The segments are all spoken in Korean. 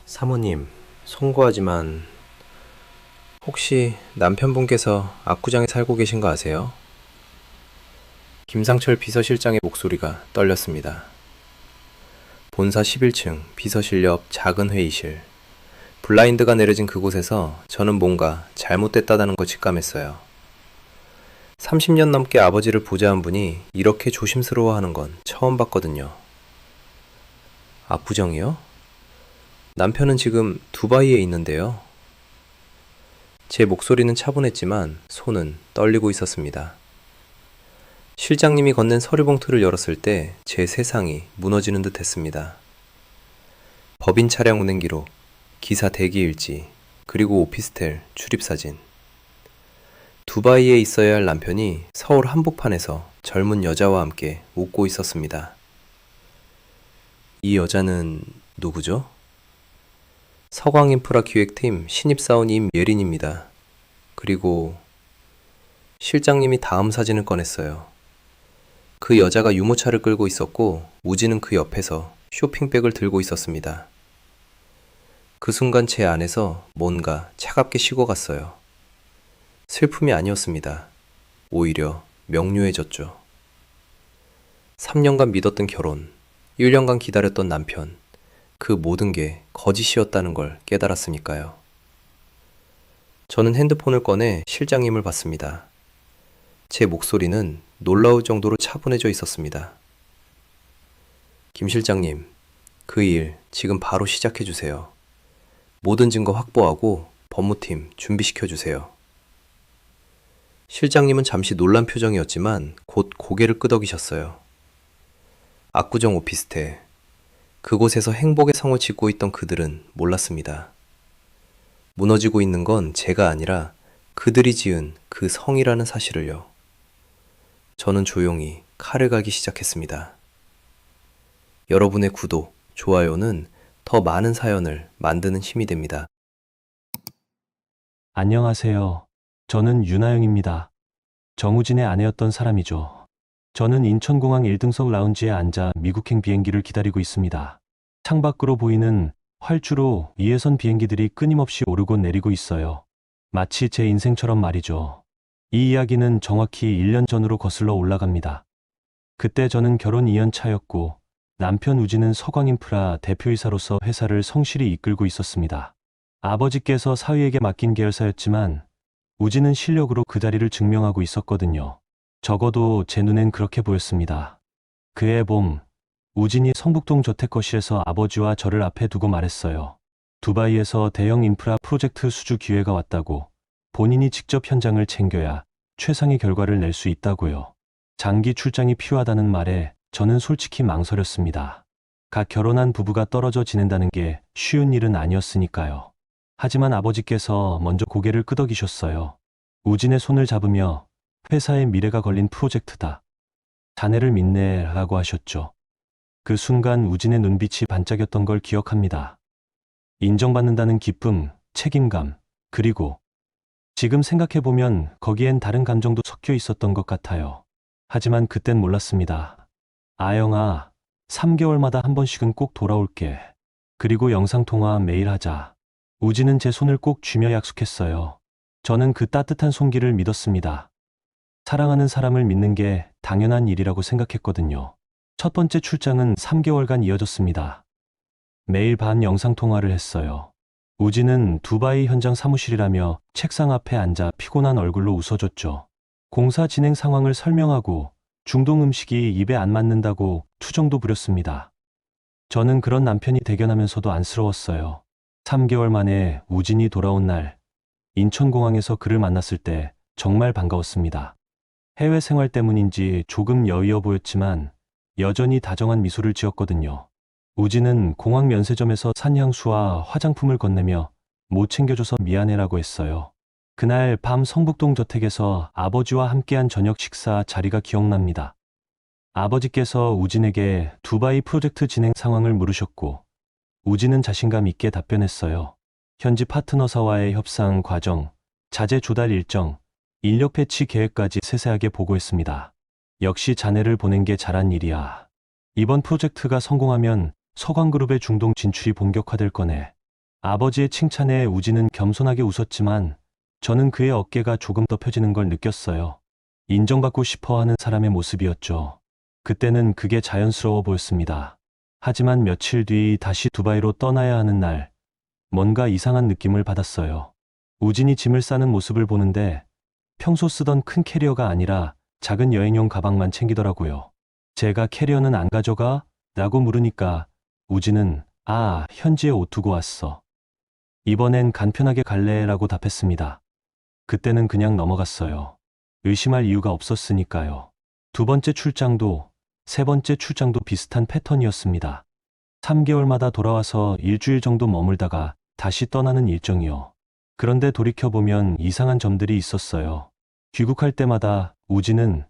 사모님, 송구하지만 혹시 남편분께서 압구정에 살고 계신 거 아세요? 김상철 비서실장의 목소리가 떨렸습니다. 본사 11층 비서실 옆 작은 회의실. 블라인드가 내려진 그곳에서 저는 뭔가 잘못됐다는 걸 직감했어요. 30년 넘게 아버지를 보좌한 분이 이렇게 조심스러워하는 건 처음 봤거든요. 압구정이요? 남편은 지금 두바이에 있는데요. 제 목소리는 차분했지만 손은 떨리고 있었습니다. 실장님이 건넨 서류 봉투를 열었을 때 제 세상이 무너지는 듯 했습니다. 법인 차량 운행 기록, 기사 대기 일지, 그리고 오피스텔 출입사진. 두바이에 있어야 할 남편이 서울 한복판에서 젊은 여자와 함께 웃고 있었습니다. 이 여자는 누구죠? 서광인프라 기획팀 신입사원 임예린입니다. 그리고 실장님이 다음 사진을 꺼냈어요. 그 여자가 유모차를 끌고 있었고 우진은 그 옆에서 쇼핑백을 들고 있었습니다. 그 순간 제 안에서 뭔가 차갑게 식어갔어요. 슬픔이 아니었습니다. 오히려 명료해졌죠. 3년간 믿었던 결혼, 1년간 기다렸던 남편, 그 모든 게 거짓이었다는 걸 깨달았으니까요. 저는 핸드폰을 꺼내 실장님을 봤습니다. 제 목소리는 놀라울 정도로 차분해져 있었습니다. 김 실장님, 그 일 지금 바로 시작해 주세요. 모든 증거 확보하고 법무팀 준비시켜 주세요. 실장님은 잠시 놀란 표정이었지만 곧 고개를 끄덕이셨어요. 압구정 오피스텔. 그곳에서 행복의 성을 짓고 있던 그들은 몰랐습니다. 무너지고 있는 건 제가 아니라 그들이 지은 그 성이라는 사실을요. 저는 조용히 칼을 갈기 시작했습니다. 여러분의 구독, 좋아요는 더 많은 사연을 만드는 힘이 됩니다. 안녕하세요. 저는 윤하영입니다. 정우진의 아내였던 사람이죠. 저는 인천공항 1등석 라운지에 앉아 미국행 비행기를 기다리고 있습니다. 창밖으로 보이는 활주로 위에선 비행기들이 끊임없이 오르고 내리고 있어요. 마치 제 인생처럼 말이죠. 이 이야기는 정확히 1년 전으로 거슬러 올라갑니다. 그때 저는 결혼 2년 차였고 남편 우진은 서광인프라 대표이사로서 회사를 성실히 이끌고 있었습니다. 아버지께서 사위에게 맡긴 계열사였지만 우진은 실력으로 그 자리를 증명하고 있었거든요. 적어도 제 눈엔 그렇게 보였습니다. 그해 봄, 우진이 성북동 저택거실에서 아버지와 저를 앞에 두고 말했어요. 두바이에서 대형 인프라 프로젝트 수주 기회가 왔다고, 본인이 직접 현장을 챙겨야 최상의 결과를 낼 수 있다고요. 장기 출장이 필요하다는 말에 저는 솔직히 망설였습니다. 각 결혼한 부부가 떨어져 지낸다는 게 쉬운 일은 아니었으니까요. 하지만 아버지께서 먼저 고개를 끄덕이셨어요. 우진의 손을 잡으며 회사의 미래가 걸린 프로젝트다. 자네를 믿네 라고 하셨죠. 그 순간 우진의 눈빛이 반짝였던 걸 기억합니다. 인정받는다는 기쁨, 책임감, 그리고 지금 생각해보면 거기엔 다른 감정도 섞여 있었던 것 같아요. 하지만 그땐 몰랐습니다. 아영아, 3개월마다 한 번씩은 꼭 돌아올게. 그리고 영상통화 매일 하자. 우진은 제 손을 꼭 쥐며 약속했어요. 저는 그 따뜻한 손길을 믿었습니다. 사랑하는 사람을 믿는 게 당연한 일이라고 생각했거든요. 첫 번째 출장은 3개월간 이어졌습니다. 매일 밤 영상통화를 했어요. 우진은 두바이 현장 사무실이라며 책상 앞에 앉아 피곤한 얼굴로 웃어줬죠. 공사 진행 상황을 설명하고 중동 음식이 입에 안 맞는다고 투정도 부렸습니다. 저는 그런 남편이 대견하면서도 안쓰러웠어요. 3개월 만에 우진이 돌아온 날, 인천공항에서 그를 만났을 때 정말 반가웠습니다. 해외 생활 때문인지 조금 여유어 보였지만 여전히 다정한 미소를 지었거든요. 우진은 공항 면세점에서 산 향수와 화장품을 건네며 못 챙겨줘서 미안해라고 했어요. 그날 밤 성북동 저택에서 아버지와 함께한 저녁 식사 자리가 기억납니다. 아버지께서 우진에게 두바이 프로젝트 진행 상황을 물으셨고 우진은 자신감 있게 답변했어요. 현지 파트너사와의 협상 과정, 자재 조달 일정, 인력 배치 계획까지 세세하게 보고했습니다. 역시 자네를 보낸 게 잘한 일이야. 이번 프로젝트가 성공하면 서광그룹의 중동 진출이 본격화될 거네. 아버지의 칭찬에 우진은 겸손하게 웃었지만 저는 그의 어깨가 조금 더 펴지는 걸 느꼈어요. 인정받고 싶어 하는 사람의 모습이었죠. 그때는 그게 자연스러워 보였습니다. 하지만 며칠 뒤 다시 두바이로 떠나야 하는 날, 뭔가 이상한 느낌을 받았어요. 우진이 짐을 싸는 모습을 보는데 평소 쓰던 큰 캐리어가 아니라 작은 여행용 가방만 챙기더라고요. 제가 캐리어는 안 가져가? 라고 물으니까 우진은 현지에 옷 두고 왔어. 이번엔 간편하게 갈래? 라고 답했습니다. 그때는 그냥 넘어갔어요. 의심할 이유가 없었으니까요. 두 번째 출장도 세 번째 출장도 비슷한 패턴이었습니다. 3개월마다 돌아와서 일주일 정도 머물다가 다시 떠나는 일정이요. 그런데 돌이켜보면 이상한 점들이 있었어요. 귀국할 때마다 우진은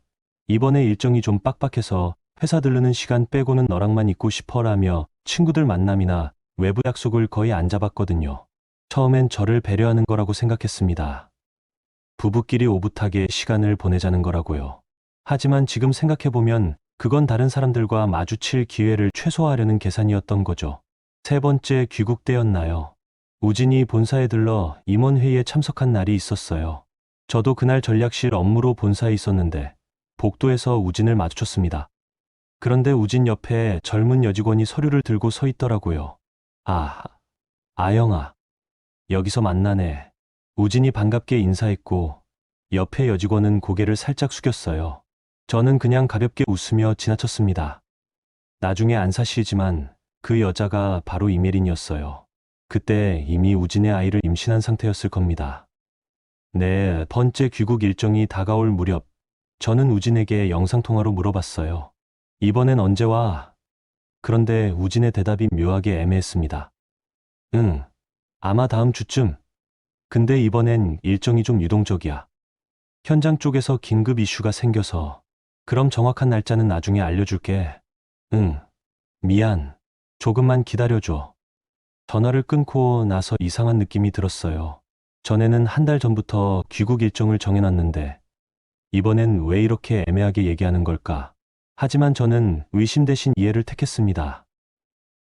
이번에 일정이 좀 빡빡해서 회사 들르는 시간 빼고는 너랑만 있고 싶어라며 친구들 만남이나 외부 약속을 거의 안 잡았거든요. 처음엔 저를 배려하는 거라고 생각했습니다. 부부끼리 오붓하게 시간을 보내자는 거라고요. 하지만 지금 생각해보면 그건 다른 사람들과 마주칠 기회를 최소화하려는 계산이었던 거죠. 세 번째 귀국 때였나요? 우진이 본사에 들러 임원회의에 참석한 날이 있었어요. 저도 그날 전략실 업무로 본사에 있었는데 복도에서 우진을 마주쳤습니다. 그런데 우진 옆에 젊은 여직원이 서류를 들고 서 있더라고요. 아영아. 여기서 만나네. 우진이 반갑게 인사했고 옆에 여직원은 고개를 살짝 숙였어요. 저는 그냥 가볍게 웃으며 지나쳤습니다. 나중에 안 사실지만 그 여자가 바로 이메린이었어요. 그때 이미 우진의 아이를 임신한 상태였을 겁니다. 네 번째 귀국 일정이 다가올 무렵 저는 우진에게 영상통화로 물어봤어요. 이번엔 언제 와? 그런데 우진의 대답이 묘하게 애매했습니다. 응, 아마 다음 주쯤. 근데 이번엔 일정이 좀 유동적이야. 현장 쪽에서 긴급 이슈가 생겨서. 그럼 정확한 날짜는 나중에 알려줄게. 응, 미안. 조금만 기다려줘. 전화를 끊고 나서 이상한 느낌이 들었어요. 전에는 한 달 전부터 귀국 일정을 정해놨는데 이번엔 왜 이렇게 애매하게 얘기하는 걸까? 하지만 저는 의심 대신 이해를 택했습니다.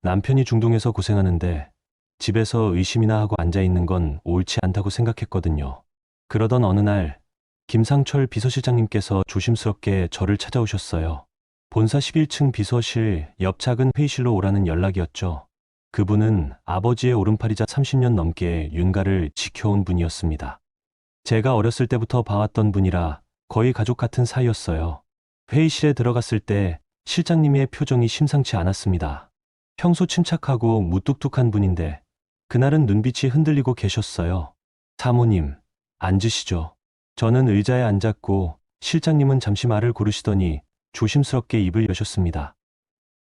남편이 중동에서 고생하는데 집에서 의심이나 하고 앉아있는 건 옳지 않다고 생각했거든요. 그러던 어느 날 김상철 비서실장님께서 조심스럽게 저를 찾아오셨어요. 본사 11층 비서실 옆 작은 회의실로 오라는 연락이었죠. 그분은 아버지의 오른팔이자 30년 넘게 윤가를 지켜온 분이었습니다. 제가 어렸을 때부터 봐왔던 분이라 거의 가족 같은 사이였어요. 회의실에 들어갔을 때 실장님의 표정이 심상치 않았습니다. 평소 침착하고 무뚝뚝한 분인데 그날은 눈빛이 흔들리고 계셨어요. 사모님, 앉으시죠. 저는 의자에 앉았고 실장님은 잠시 말을 고르시더니 조심스럽게 입을 여셨습니다.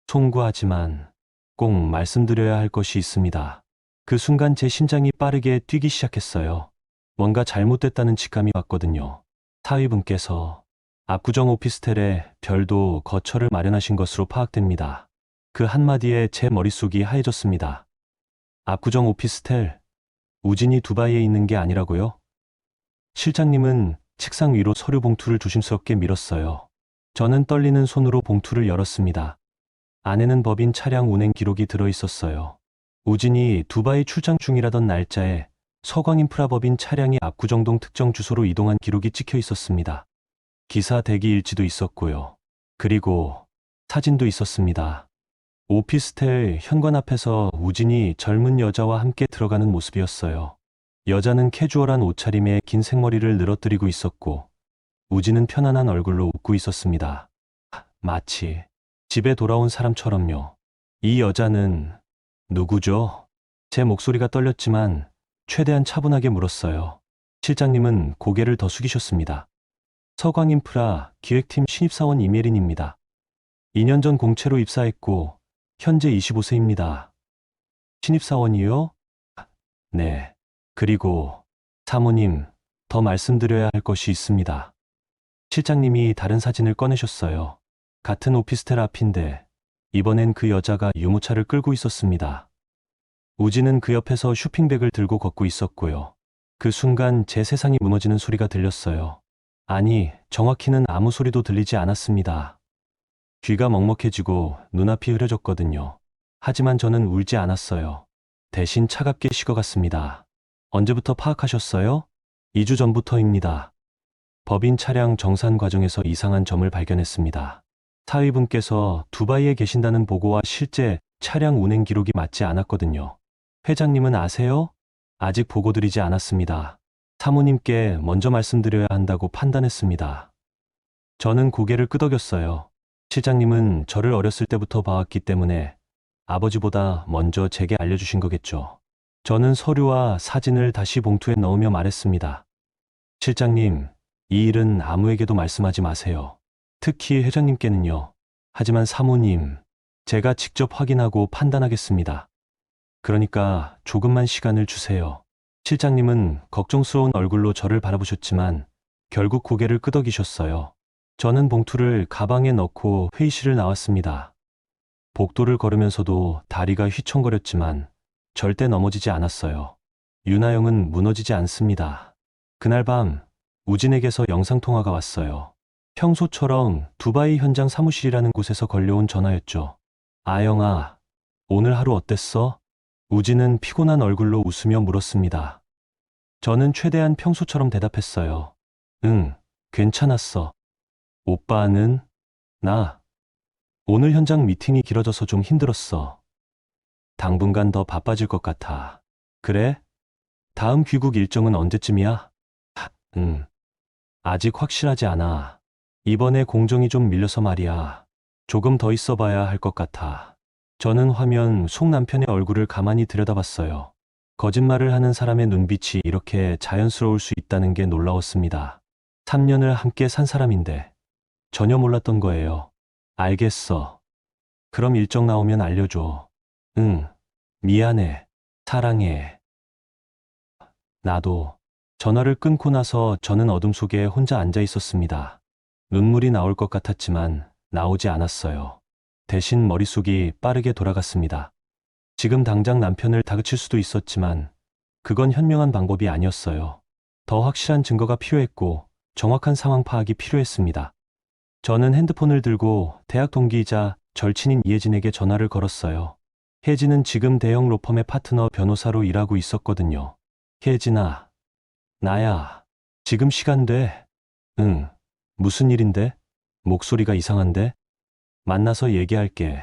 송구하지만 꼭 말씀드려야 할 것이 있습니다. 그 순간 제 심장이 빠르게 뛰기 시작했어요. 뭔가 잘못됐다는 직감이 왔거든요. 사위분께서 압구정 오피스텔에 별도 거처를 마련하신 것으로 파악됩니다. 그 한마디에 제 머릿속이 하얘졌습니다. 압구정 오피스텔, 우진이 두바이에 있는 게 아니라고요? 실장님은 책상 위로 서류 봉투를 조심스럽게 밀었어요. 저는 떨리는 손으로 봉투를 열었습니다. 안에는 법인 차량 운행 기록이 들어있었어요. 우진이 두바이 출장 중이라던 날짜에 서광인프라법인 차량이 압구정동 특정 주소로 이동한 기록이 찍혀 있었습니다. 기사 대기 일지도 있었고요. 그리고 사진도 있었습니다. 오피스텔 현관 앞에서 우진이 젊은 여자와 함께 들어가는 모습이었어요. 여자는 캐주얼한 옷차림에 긴 생머리를 늘어뜨리고 있었고 우진은 편안한 얼굴로 웃고 있었습니다. 마치 집에 돌아온 사람처럼요. 이 여자는 누구죠? 제 목소리가 떨렸지만 최대한 차분하게 물었어요. 실장님은 고개를 더 숙이셨습니다. 서광인프라 기획팀 신입사원 이메린입니다. 2년 전 공채로 입사했고 현재 25세입니다. 신입사원이요? 네. 그리고 사모님, 더 말씀드려야 할 것이 있습니다. 실장님이 다른 사진을 꺼내셨어요. 같은 오피스텔 앞인데 이번엔 그 여자가 유모차를 끌고 있었습니다. 우진은 그 옆에서 쇼핑백을 들고 걷고 있었고요. 그 순간 제 세상이 무너지는 소리가 들렸어요. 아니, 정확히는 아무 소리도 들리지 않았습니다. 귀가 먹먹해지고 눈앞이 흐려졌거든요. 하지만 저는 울지 않았어요. 대신 차갑게 식어갔습니다. 언제부터 파악하셨어요? 2주 전부터입니다. 법인 차량 정산 과정에서 이상한 점을 발견했습니다. 사위분께서 두바이에 계신다는 보고와 실제 차량 운행 기록이 맞지 않았거든요. 회장님은 아세요? 아직 보고 드리지 않았습니다. 사모님께 먼저 말씀드려야 한다고 판단했습니다. 저는 고개를 끄덕였어요. 실장님은 저를 어렸을 때부터 봐왔기 때문에 아버지보다 먼저 제게 알려주신 거겠죠. 저는 서류와 사진을 다시 봉투에 넣으며 말했습니다. 실장님, 이 일은 아무에게도 말씀하지 마세요. 특히 회장님께는요. 하지만 사모님, 제가 직접 확인하고 판단하겠습니다. 그러니까 조금만 시간을 주세요. 실장님은 걱정스러운 얼굴로 저를 바라보셨지만 결국 고개를 끄덕이셨어요. 저는 봉투를 가방에 넣고 회의실을 나왔습니다. 복도를 걸으면서도 다리가 휘청거렸지만 절대 넘어지지 않았어요. 윤하영은 무너지지 않습니다. 그날 밤 우진에게서 영상통화가 왔어요. 평소처럼 두바이 현장 사무실이라는 곳에서 걸려온 전화였죠. 아영아, 오늘 하루 어땠어? 우진은 피곤한 얼굴로 웃으며 물었습니다. 저는 최대한 평소처럼 대답했어요. 응, 괜찮았어. 오빠는? 나. 오늘 현장 미팅이 길어져서 좀 힘들었어. 당분간 더 바빠질 것 같아. 그래? 다음 귀국 일정은 언제쯤이야? 응. 아직 확실하지 않아. 이번에 공정이 좀 밀려서 말이야. 조금 더 있어 봐야 할 것 같아. 저는 화면 속 남편의 얼굴을 가만히 들여다봤어요. 거짓말을 하는 사람의 눈빛이 이렇게 자연스러울 수 있다는 게 놀라웠습니다. 3년을 함께 산 사람인데 전혀 몰랐던 거예요. 알겠어. 그럼 일정 나오면 알려줘. 응. 미안해. 사랑해. 나도. 전화를 끊고 나서 저는 어둠 속에 혼자 앉아 있었습니다. 눈물이 나올 것 같았지만 나오지 않았어요. 대신 머릿속이 빠르게 돌아갔습니다. 지금 당장 남편을 다그칠 수도 있었지만 그건 현명한 방법이 아니었어요. 더 확실한 증거가 필요했고 정확한 상황 파악이 필요했습니다. 저는 핸드폰을 들고 대학 동기이자 절친인 이혜진에게 전화를 걸었어요. 혜진은 지금 대형 로펌의 파트너 변호사로 일하고 있었거든요. 혜진아, 나야. 지금 시간 돼? 응. 무슨 일인데? 목소리가 이상한데? 만나서 얘기할게.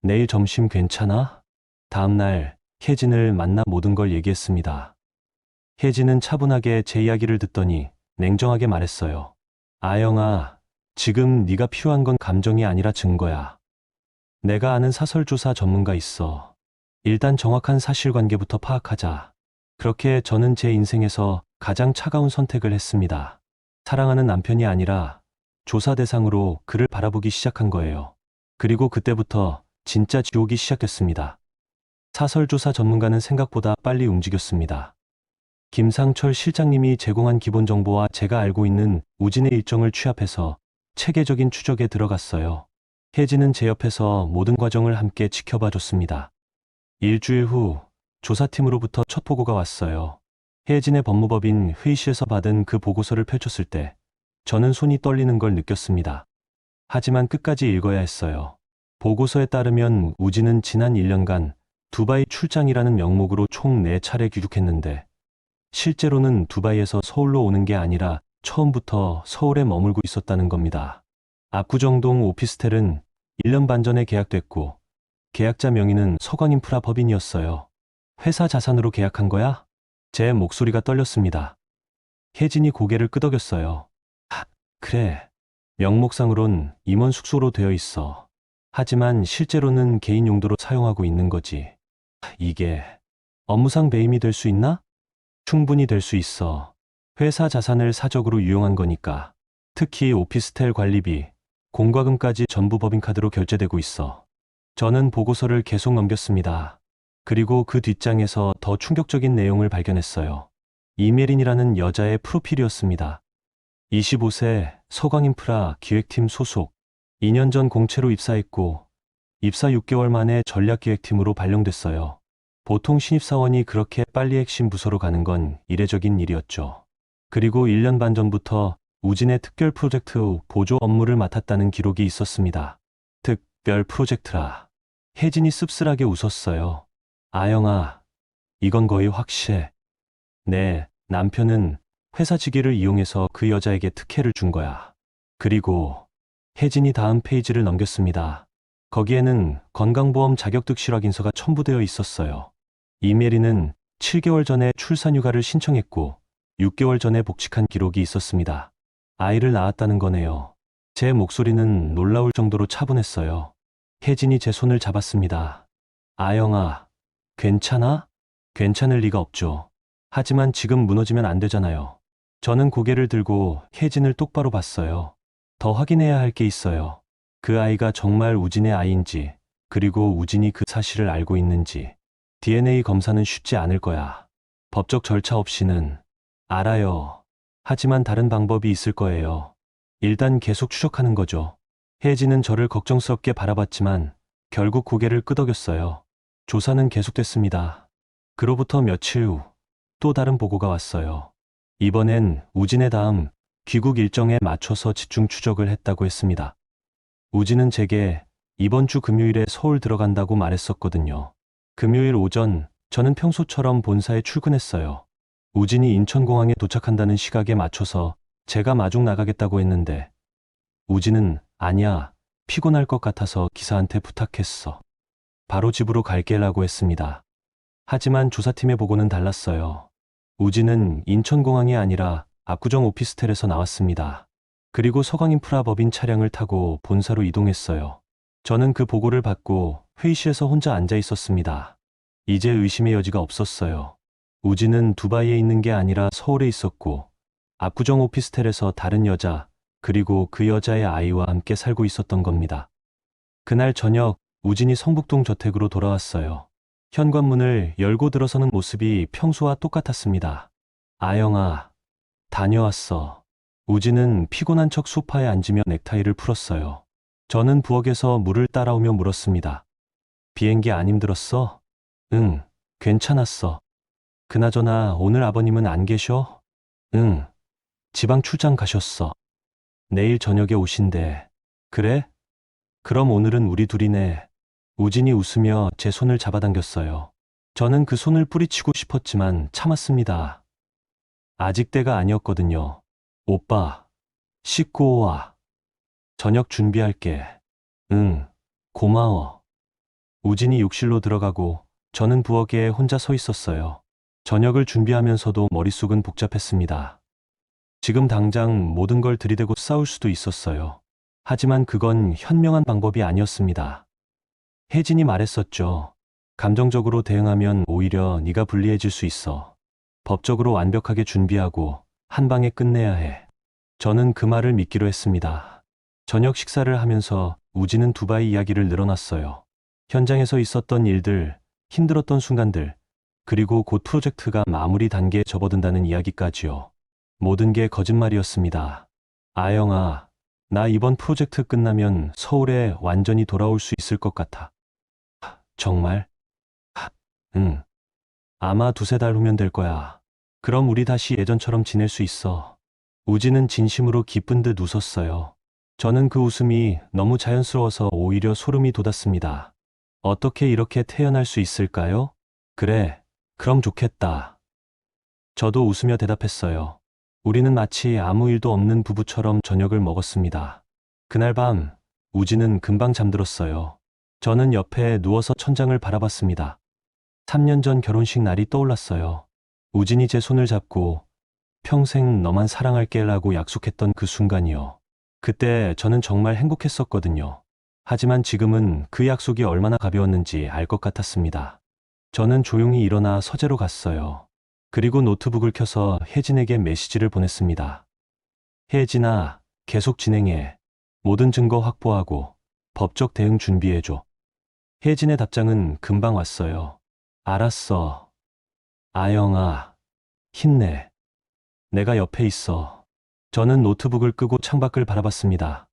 내일 점심 괜찮아? 다음날 혜진을 만나 모든 걸 얘기했습니다. 혜진은 차분하게 제 이야기를 듣더니 냉정하게 말했어요. 아영아, 지금 네가 필요한 건 감정이 아니라 증거야. 내가 아는 사설조사 전문가 있어. 일단 정확한 사실관계부터 파악하자. 그렇게 저는 제 인생에서 가장 차가운 선택을 했습니다. 사랑하는 남편이 아니라 조사 대상으로 그를 바라보기 시작한 거예요. 그리고 그때부터 진짜 지옥이 시작됐습니다. 사설조사 전문가는 생각보다 빨리 움직였습니다. 김상철 실장님이 제공한 기본 정보와 제가 알고 있는 우진의 일정을 취합해서 체계적인 추적에 들어갔어요. 혜진은 제 옆에서 모든 과정을 함께 지켜봐 줬습니다. 일주일 후 조사팀으로부터 첫 보고가 왔어요. 혜진의 법무법인 회의실에서 받은 그 보고서를 펼쳤을 때 저는 손이 떨리는 걸 느꼈습니다. 하지만 끝까지 읽어야 했어요. 보고서에 따르면 우진은 지난 1년간 두바이 출장이라는 명목으로 총 4차례 귀국했는데 실제로는 두바이에서 서울로 오는 게 아니라 처음부터 서울에 머물고 있었다는 겁니다. 압구정동 오피스텔은 1년 반 전에 계약됐고 계약자 명의는 서광인프라 법인이었어요. 회사 자산으로 계약한 거야? 제 목소리가 떨렸습니다. 혜진이 고개를 끄덕였어요. 그래. 명목상으론 임원 숙소로 되어 있어. 하지만 실제로는 개인 용도로 사용하고 있는 거지. 이게 업무상 배임이 될 수 있나? 충분히 될 수 있어. 회사 자산을 사적으로 이용한 거니까. 특히 오피스텔 관리비, 공과금까지 전부 법인카드로 결제되고 있어. 저는 보고서를 계속 넘겼습니다. 그리고 그 뒷장에서 더 충격적인 내용을 발견했어요. 이메린이라는 여자의 프로필이었습니다. 25세 서광인프라 기획팀 소속, 2년 전 공채로 입사했고 입사 6개월 만에 전략기획팀으로 발령됐어요. 보통 신입사원이 그렇게 빨리 핵심 부서로 가는 건 이례적인 일이었죠. 그리고 1년 반 전부터 우진의 특별 프로젝트 보조 업무를 맡았다는 기록이 있었습니다. 특별 프로젝트라. 혜진이 씁쓸하게 웃었어요. 아영아, 이건 거의 확실해. 네, 남편은 회사 직위를 이용해서 그 여자에게 특혜를 준 거야. 그리고 혜진이 다음 페이지를 넘겼습니다. 거기에는 건강보험 자격득 실확인서가 첨부되어 있었어요. 이메리는 7개월 전에 출산휴가를 신청했고 6개월 전에 복직한 기록이 있었습니다. 아이를 낳았다는 거네요. 제 목소리는 놀라울 정도로 차분했어요. 혜진이 제 손을 잡았습니다. 아영아, 괜찮아? 괜찮을 리가 없죠. 하지만 지금 무너지면 안 되잖아요. 저는 고개를 들고 혜진을 똑바로 봤어요. 더 확인해야 할 게 있어요. 그 아이가 정말 우진의 아이인지, 그리고 우진이 그 사실을 알고 있는지. DNA 검사는 쉽지 않을 거야. 법적 절차 없이는. 알아요. 하지만 다른 방법이 있을 거예요. 일단 계속 추적하는 거죠. 혜진은 저를 걱정스럽게 바라봤지만 결국 고개를 끄덕였어요. 조사는 계속됐습니다. 그로부터 며칠 후 또 다른 보고가 왔어요. 이번엔 우진의 다음 귀국 일정에 맞춰서 집중 추적을 했다고 했습니다. 우진은 제게 이번 주 금요일에 서울 들어간다고 말했었거든요. 금요일 오전 저는 평소처럼 본사에 출근했어요. 우진이 인천공항에 도착한다는 시각에 맞춰서 제가 마중 나가겠다고 했는데 우진은 아니야, 피곤할 것 같아서 기사한테 부탁했어. 바로 집으로 갈게라고 했습니다. 하지만 조사팀의 보고는 달랐어요. 우진은 인천공항이 아니라 압구정 오피스텔에서 나왔습니다. 그리고 서강인프라 법인 차량을 타고 본사로 이동했어요. 저는 그 보고를 받고 회의실에서 혼자 앉아 있었습니다. 이제 의심의 여지가 없었어요. 우진은 두바이에 있는 게 아니라 서울에 있었고 압구정 오피스텔에서 다른 여자, 그리고 그 여자의 아이와 함께 살고 있었던 겁니다. 그날 저녁 우진이 성북동 저택으로 돌아왔어요. 현관문을 열고 들어서는 모습이 평소와 똑같았습니다. 아영아, 다녀왔어. 우진은 피곤한 척 소파에 앉으며 넥타이를 풀었어요. 저는 부엌에서 물을 따라오며 물었습니다. 비행기 안 힘들었어? 응, 괜찮았어. 그나저나 오늘 아버님은 안 계셔? 응, 지방 출장 가셨어. 내일 저녁에 오신대. 그래? 그럼 오늘은 우리 둘이네. 우진이 웃으며 제 손을 잡아당겼어요. 저는 그 손을 뿌리치고 싶었지만 참았습니다. 아직 때가 아니었거든요. 오빠, 씻고 와. 저녁 준비할게. 응, 고마워. 우진이 욕실로 들어가고 저는 부엌에 혼자 서 있었어요. 저녁을 준비하면서도 머릿속은 복잡했습니다. 지금 당장 모든 걸 들이대고 싸울 수도 있었어요. 하지만 그건 현명한 방법이 아니었습니다. 혜진이 말했었죠. 감정적으로 대응하면 오히려 네가 불리해질 수 있어. 법적으로 완벽하게 준비하고 한 방에 끝내야 해. 저는 그 말을 믿기로 했습니다. 저녁 식사를 하면서 우진은 두바이 이야기를 늘어놨어요. 현장에서 있었던 일들, 힘들었던 순간들, 그리고 곧 프로젝트가 마무리 단계에 접어든다는 이야기까지요. 모든 게 거짓말이었습니다. 아영아, 나 이번 프로젝트 끝나면 서울에 완전히 돌아올 수 있을 것 같아. 정말? 응. 아마 두세 달 후면 될 거야. 그럼 우리 다시 예전처럼 지낼 수 있어. 우진은 진심으로 기쁜 듯 웃었어요. 저는 그 웃음이 너무 자연스러워서 오히려 소름이 돋았습니다. 어떻게 이렇게 태어날 수 있을까요? 그래, 그럼 좋겠다. 저도 웃으며 대답했어요. 우리는 마치 아무 일도 없는 부부처럼 저녁을 먹었습니다. 그날 밤, 우진은 금방 잠들었어요. 저는 옆에 누워서 천장을 바라봤습니다. 3년 전 결혼식 날이 떠올랐어요. 우진이 제 손을 잡고 평생 너만 사랑할게라고 약속했던 그 순간이요. 그때 저는 정말 행복했었거든요. 하지만 지금은 그 약속이 얼마나 가벼웠는지 알 것 같았습니다. 저는 조용히 일어나 서재로 갔어요. 그리고 노트북을 켜서 혜진에게 메시지를 보냈습니다. 혜진아, 계속 진행해. 모든 증거 확보하고 법적 대응 준비해줘. 혜진의 답장은 금방 왔어요. 알았어. 아영아, 힘내. 내가 옆에 있어. 저는 노트북을 끄고 창밖을 바라봤습니다.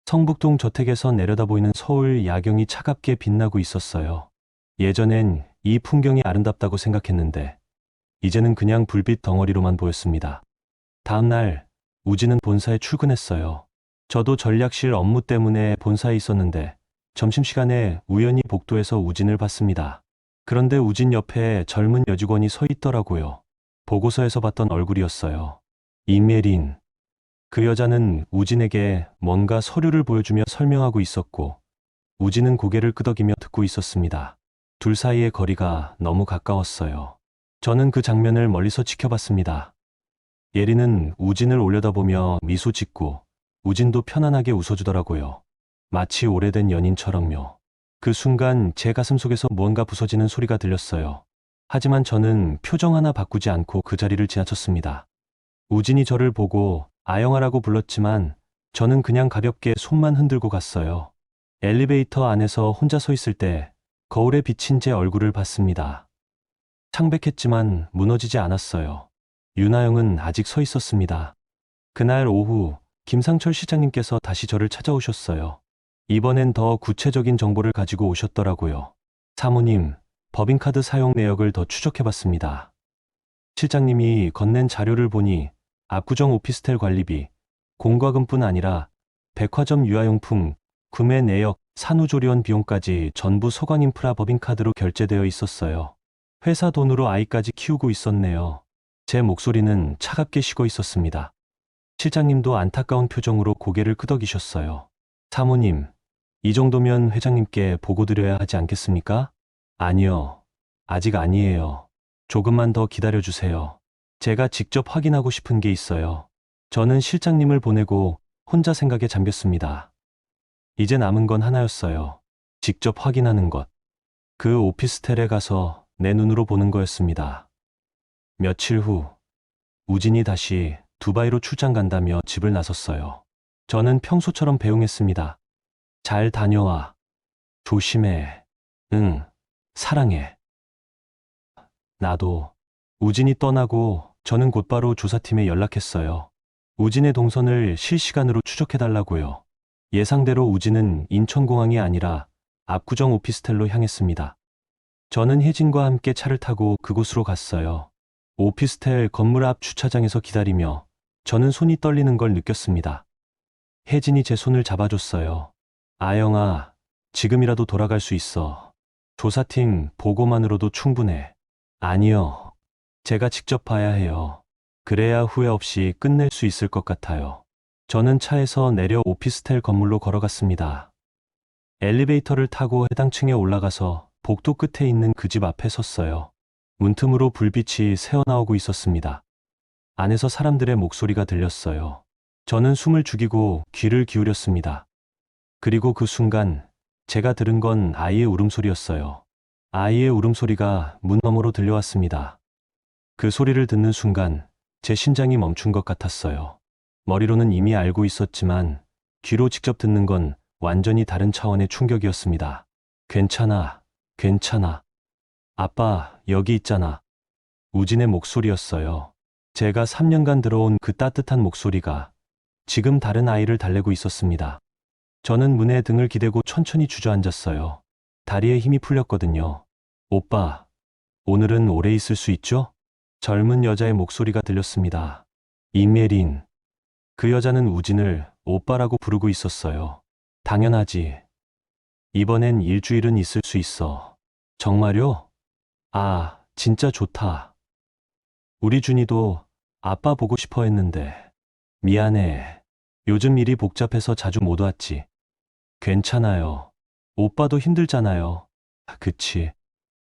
성북동 저택에서 내려다 보이는 서울 야경이 차갑게 빛나고 있었어요. 예전엔 이 풍경이 아름답다고 생각했는데 이제는 그냥 불빛 덩어리로만 보였습니다. 다음 날 우진은 본사에 출근했어요. 저도 전략실 업무 때문에 본사에 있었는데 점심시간에 우연히 복도에서 우진을 봤습니다. 그런데 우진 옆에 젊은 여직원이 서 있더라고요. 보고서에서 봤던 얼굴이었어요. 임예린. 그 여자는 우진에게 뭔가 서류를 보여주며 설명하고 있었고, 우진은 고개를 끄덕이며 듣고 있었습니다. 둘 사이의 거리가 너무 가까웠어요. 저는 그 장면을 멀리서 지켜봤습니다. 예린은 우진을 올려다보며 미소 짓고, 우진도 편안하게 웃어주더라고요. 마치 오래된 연인처럼요. 그 순간 제 가슴 속에서 무언가 부서지는 소리가 들렸어요. 하지만 저는 표정 하나 바꾸지 않고 그 자리를 지나쳤습니다. 우진이 저를 보고 아영아라고 불렀지만 저는 그냥 가볍게 손만 흔들고 갔어요. 엘리베이터 안에서 혼자 서 있을 때 거울에 비친 제 얼굴을 봤습니다. 창백했지만 무너지지 않았어요. 윤하영은 아직 서 있었습니다. 그날 오후 김상철 시장님께서 다시 저를 찾아오셨어요. 이번엔 더 구체적인 정보를 가지고 오셨더라고요. 사모님, 법인카드 사용 내역을 더 추적해봤습니다. 실장님이 건넨 자료를 보니 압구정 오피스텔 관리비, 공과금뿐 아니라 백화점 유아용품, 구매 내역, 산후조리원 비용까지 전부 서광인프라 법인카드로 결제되어 있었어요. 회사 돈으로 아이까지 키우고 있었네요. 제 목소리는 차갑게 식어 있었습니다. 실장님도 안타까운 표정으로 고개를 끄덕이셨어요. 사모님, 이 정도면 회장님께 보고드려야 하지 않겠습니까? 아니요. 아직 아니에요. 조금만 더 기다려주세요. 제가 직접 확인하고 싶은 게 있어요. 저는 실장님을 보내고 혼자 생각에 잠겼습니다. 이제 남은 건 하나였어요. 직접 확인하는 것. 그 오피스텔에 가서 내 눈으로 보는 거였습니다. 며칠 후, 우진이 다시 두바이로 출장 간다며 집을 나섰어요. 저는 평소처럼 배웅했습니다. 잘 다녀와. 조심해. 응, 사랑해. 나도. 우진이 떠나고 저는 곧바로 조사팀에 연락했어요. 우진의 동선을 실시간으로 추적해달라고요. 예상대로 우진은 인천공항이 아니라 압구정 오피스텔로 향했습니다. 저는 혜진과 함께 차를 타고 그곳으로 갔어요. 오피스텔 건물 앞 주차장에서 기다리며 저는 손이 떨리는 걸 느꼈습니다. 혜진이 제 손을 잡아줬어요. 아영아, 지금이라도 돌아갈 수 있어. 조사팀 보고만으로도 충분해. 아니요. 제가 직접 봐야 해요. 그래야 후회 없이 끝낼 수 있을 것 같아요. 저는 차에서 내려 오피스텔 건물로 걸어갔습니다. 엘리베이터를 타고 해당 층에 올라가서 복도 끝에 있는 그 집 앞에 섰어요. 문틈으로 불빛이 새어나오고 있었습니다. 안에서 사람들의 목소리가 들렸어요. 저는 숨을 죽이고 귀를 기울였습니다. 그리고 그 순간 제가 들은 건 아이의 울음소리였어요. 아이의 울음소리가 문 너머로 들려왔습니다. 그 소리를 듣는 순간 제 심장이 멈춘 것 같았어요. 머리로는 이미 알고 있었지만 귀로 직접 듣는 건 완전히 다른 차원의 충격이었습니다. 괜찮아, 괜찮아. 아빠, 여기 있잖아. 우진의 목소리였어요. 제가 3년간 들어온 그 따뜻한 목소리가 지금 다른 아이를 달래고 있었습니다. 저는 문에 등을 기대고 천천히 주저앉았어요. 다리에 힘이 풀렸거든요. 오빠, 오늘은 오래 있을 수 있죠? 젊은 여자의 목소리가 들렸습니다. 임예린. 그 여자는 우진을 오빠라고 부르고 있었어요. 당연하지. 이번엔 일주일은 있을 수 있어. 정말요? 아, 진짜 좋다. 우리 준이도 아빠 보고 싶어 했는데. 미안해. 요즘 일이 복잡해서 자주 못 왔지. 괜찮아요. 오빠도 힘들잖아요. 그치.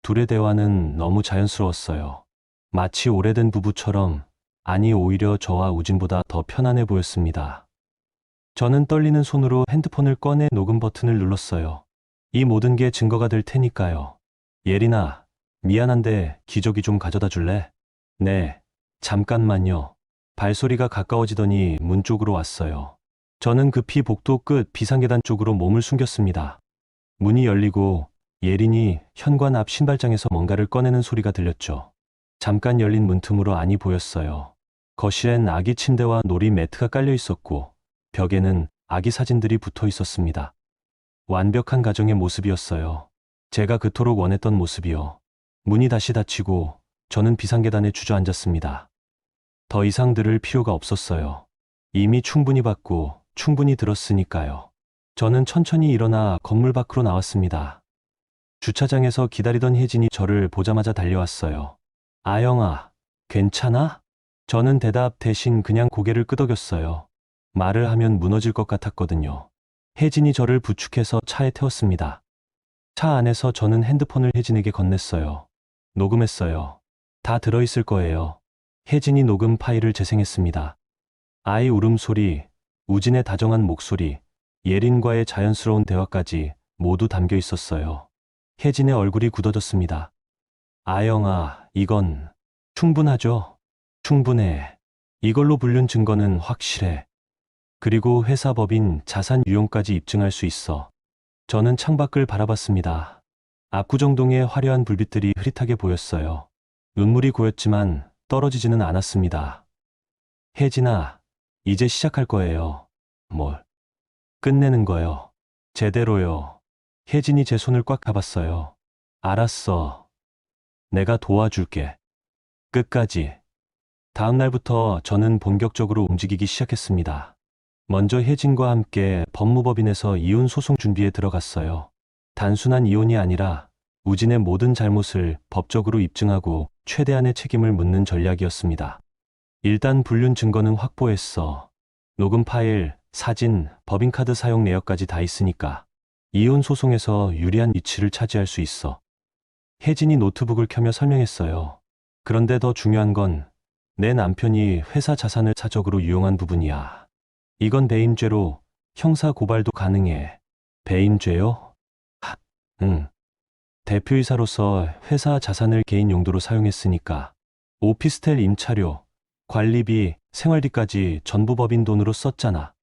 둘의 대화는 너무 자연스러웠어요. 마치 오래된 부부처럼, 아니 오히려 저와 우진보다 더 편안해 보였습니다. 저는 떨리는 손으로 핸드폰을 꺼내 녹음 버튼을 눌렀어요. 이 모든 게 증거가 될 테니까요. 예린아, 미안한데 기저귀 좀 가져다 줄래? 네, 잠깐만요. 발소리가 가까워지더니 문 쪽으로 왔어요. 저는 급히 복도 끝 비상계단 쪽으로 몸을 숨겼습니다. 문이 열리고 예린이 현관 앞 신발장에서 뭔가를 꺼내는 소리가 들렸죠. 잠깐 열린 문틈으로 안이 보였어요. 거실엔 아기 침대와 놀이 매트가 깔려 있었고 벽에는 아기 사진들이 붙어 있었습니다. 완벽한 가정의 모습이었어요. 제가 그토록 원했던 모습이요. 문이 다시 닫히고 저는 비상계단에 주저앉았습니다. 더 이상 들을 필요가 없었어요. 이미 충분히 봤고 충분히 들었으니까요. 저는 천천히 일어나 건물 밖으로 나왔습니다. 주차장에서 기다리던 혜진이 저를 보자마자 달려왔어요. 아영아, 괜찮아? 저는 대답 대신 그냥 고개를 끄덕였어요. 말을 하면 무너질 것 같았거든요. 혜진이 저를 부축해서 차에 태웠습니다. 차 안에서 저는 핸드폰을 혜진에게 건넸어요. 녹음했어요. 다 들어있을 거예요. 혜진이 녹음 파일을 재생했습니다. 아이 울음소리, 우진의 다정한 목소리, 예린과의 자연스러운 대화까지 모두 담겨 있었어요. 혜진의 얼굴이 굳어졌습니다. 아영아, 이건 충분하죠? 충분해. 이걸로 불륜 증거는 확실해. 그리고 회사 법인 자산 유용까지 입증할 수 있어. 저는 창밖을 바라봤습니다. 압구정동의 화려한 불빛들이 흐릿하게 보였어요. 눈물이 고였지만 떨어지지는 않았습니다. 혜진아, 이제 시작할 거예요. 뭘? 끝내는 거요. 제대로요. 혜진이 제 손을 꽉 잡았어요. 알았어. 내가 도와줄게. 끝까지. 다음 날부터 저는 본격적으로 움직이기 시작했습니다. 먼저 혜진과 함께 법무법인에서 이혼 소송 준비에 들어갔어요. 단순한 이혼이 아니라 우진의 모든 잘못을 법적으로 입증하고 최대한의 책임을 묻는 전략이었습니다. 일단 불륜 증거는 확보했어. 녹음 파일, 사진, 법인카드 사용 내역까지 다 있으니까 이혼 소송에서 유리한 위치를 차지할 수 있어. 혜진이 노트북을 켜며 설명했어요. 그런데 더 중요한 건 내 남편이 회사 자산을 사적으로 유용한 부분이야. 이건 배임죄로 형사 고발도 가능해. 배임죄요? 응. 대표이사로서 회사 자산을 개인 용도로 사용했으니까 오피스텔 임차료, 관리비, 생활비까지 전부 법인 돈으로 썼잖아.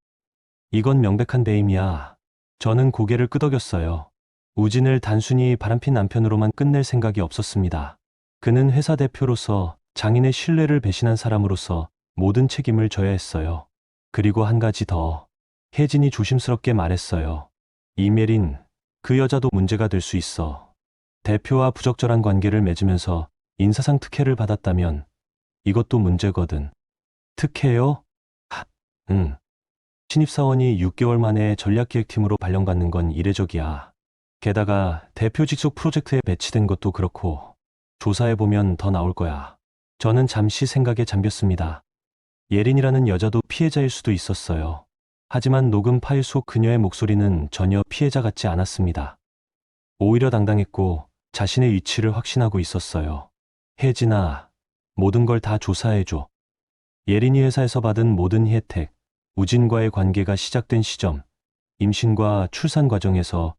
이건 명백한 배임이야. 저는 고개를 끄덕였어요. 우진을 단순히 바람핀 남편으로만 끝낼 생각이 없었습니다. 그는 회사 대표로서 장인의 신뢰를 배신한 사람으로서 모든 책임을 져야 했어요. 그리고 한 가지 더. 혜진이 조심스럽게 말했어요. 이메린, 그 여자도 문제가 될 수 있어. 대표와 부적절한 관계를 맺으면서 인사상 특혜를 받았다면 이것도 문제거든. 특혜요? 응. 신입사원이 6개월 만에 전략기획팀으로 발령받는 건 이례적이야. 게다가 대표 직속 프로젝트에 배치된 것도 그렇고 조사해보면 더 나올 거야. 저는 잠시 생각에 잠겼습니다. 예린이라는 여자도 피해자일 수도 있었어요. 하지만 녹음 파일 속 그녀의 목소리는 전혀 피해자 같지 않았습니다. 오히려 당당했고 자신의 위치를 확신하고 있었어요. 혜진아, 모든 걸 다 조사해줘. 예린이 회사에서 받은 모든 혜택, 우진과의 관계가 시작된 시점, 임신과 출산 과정에서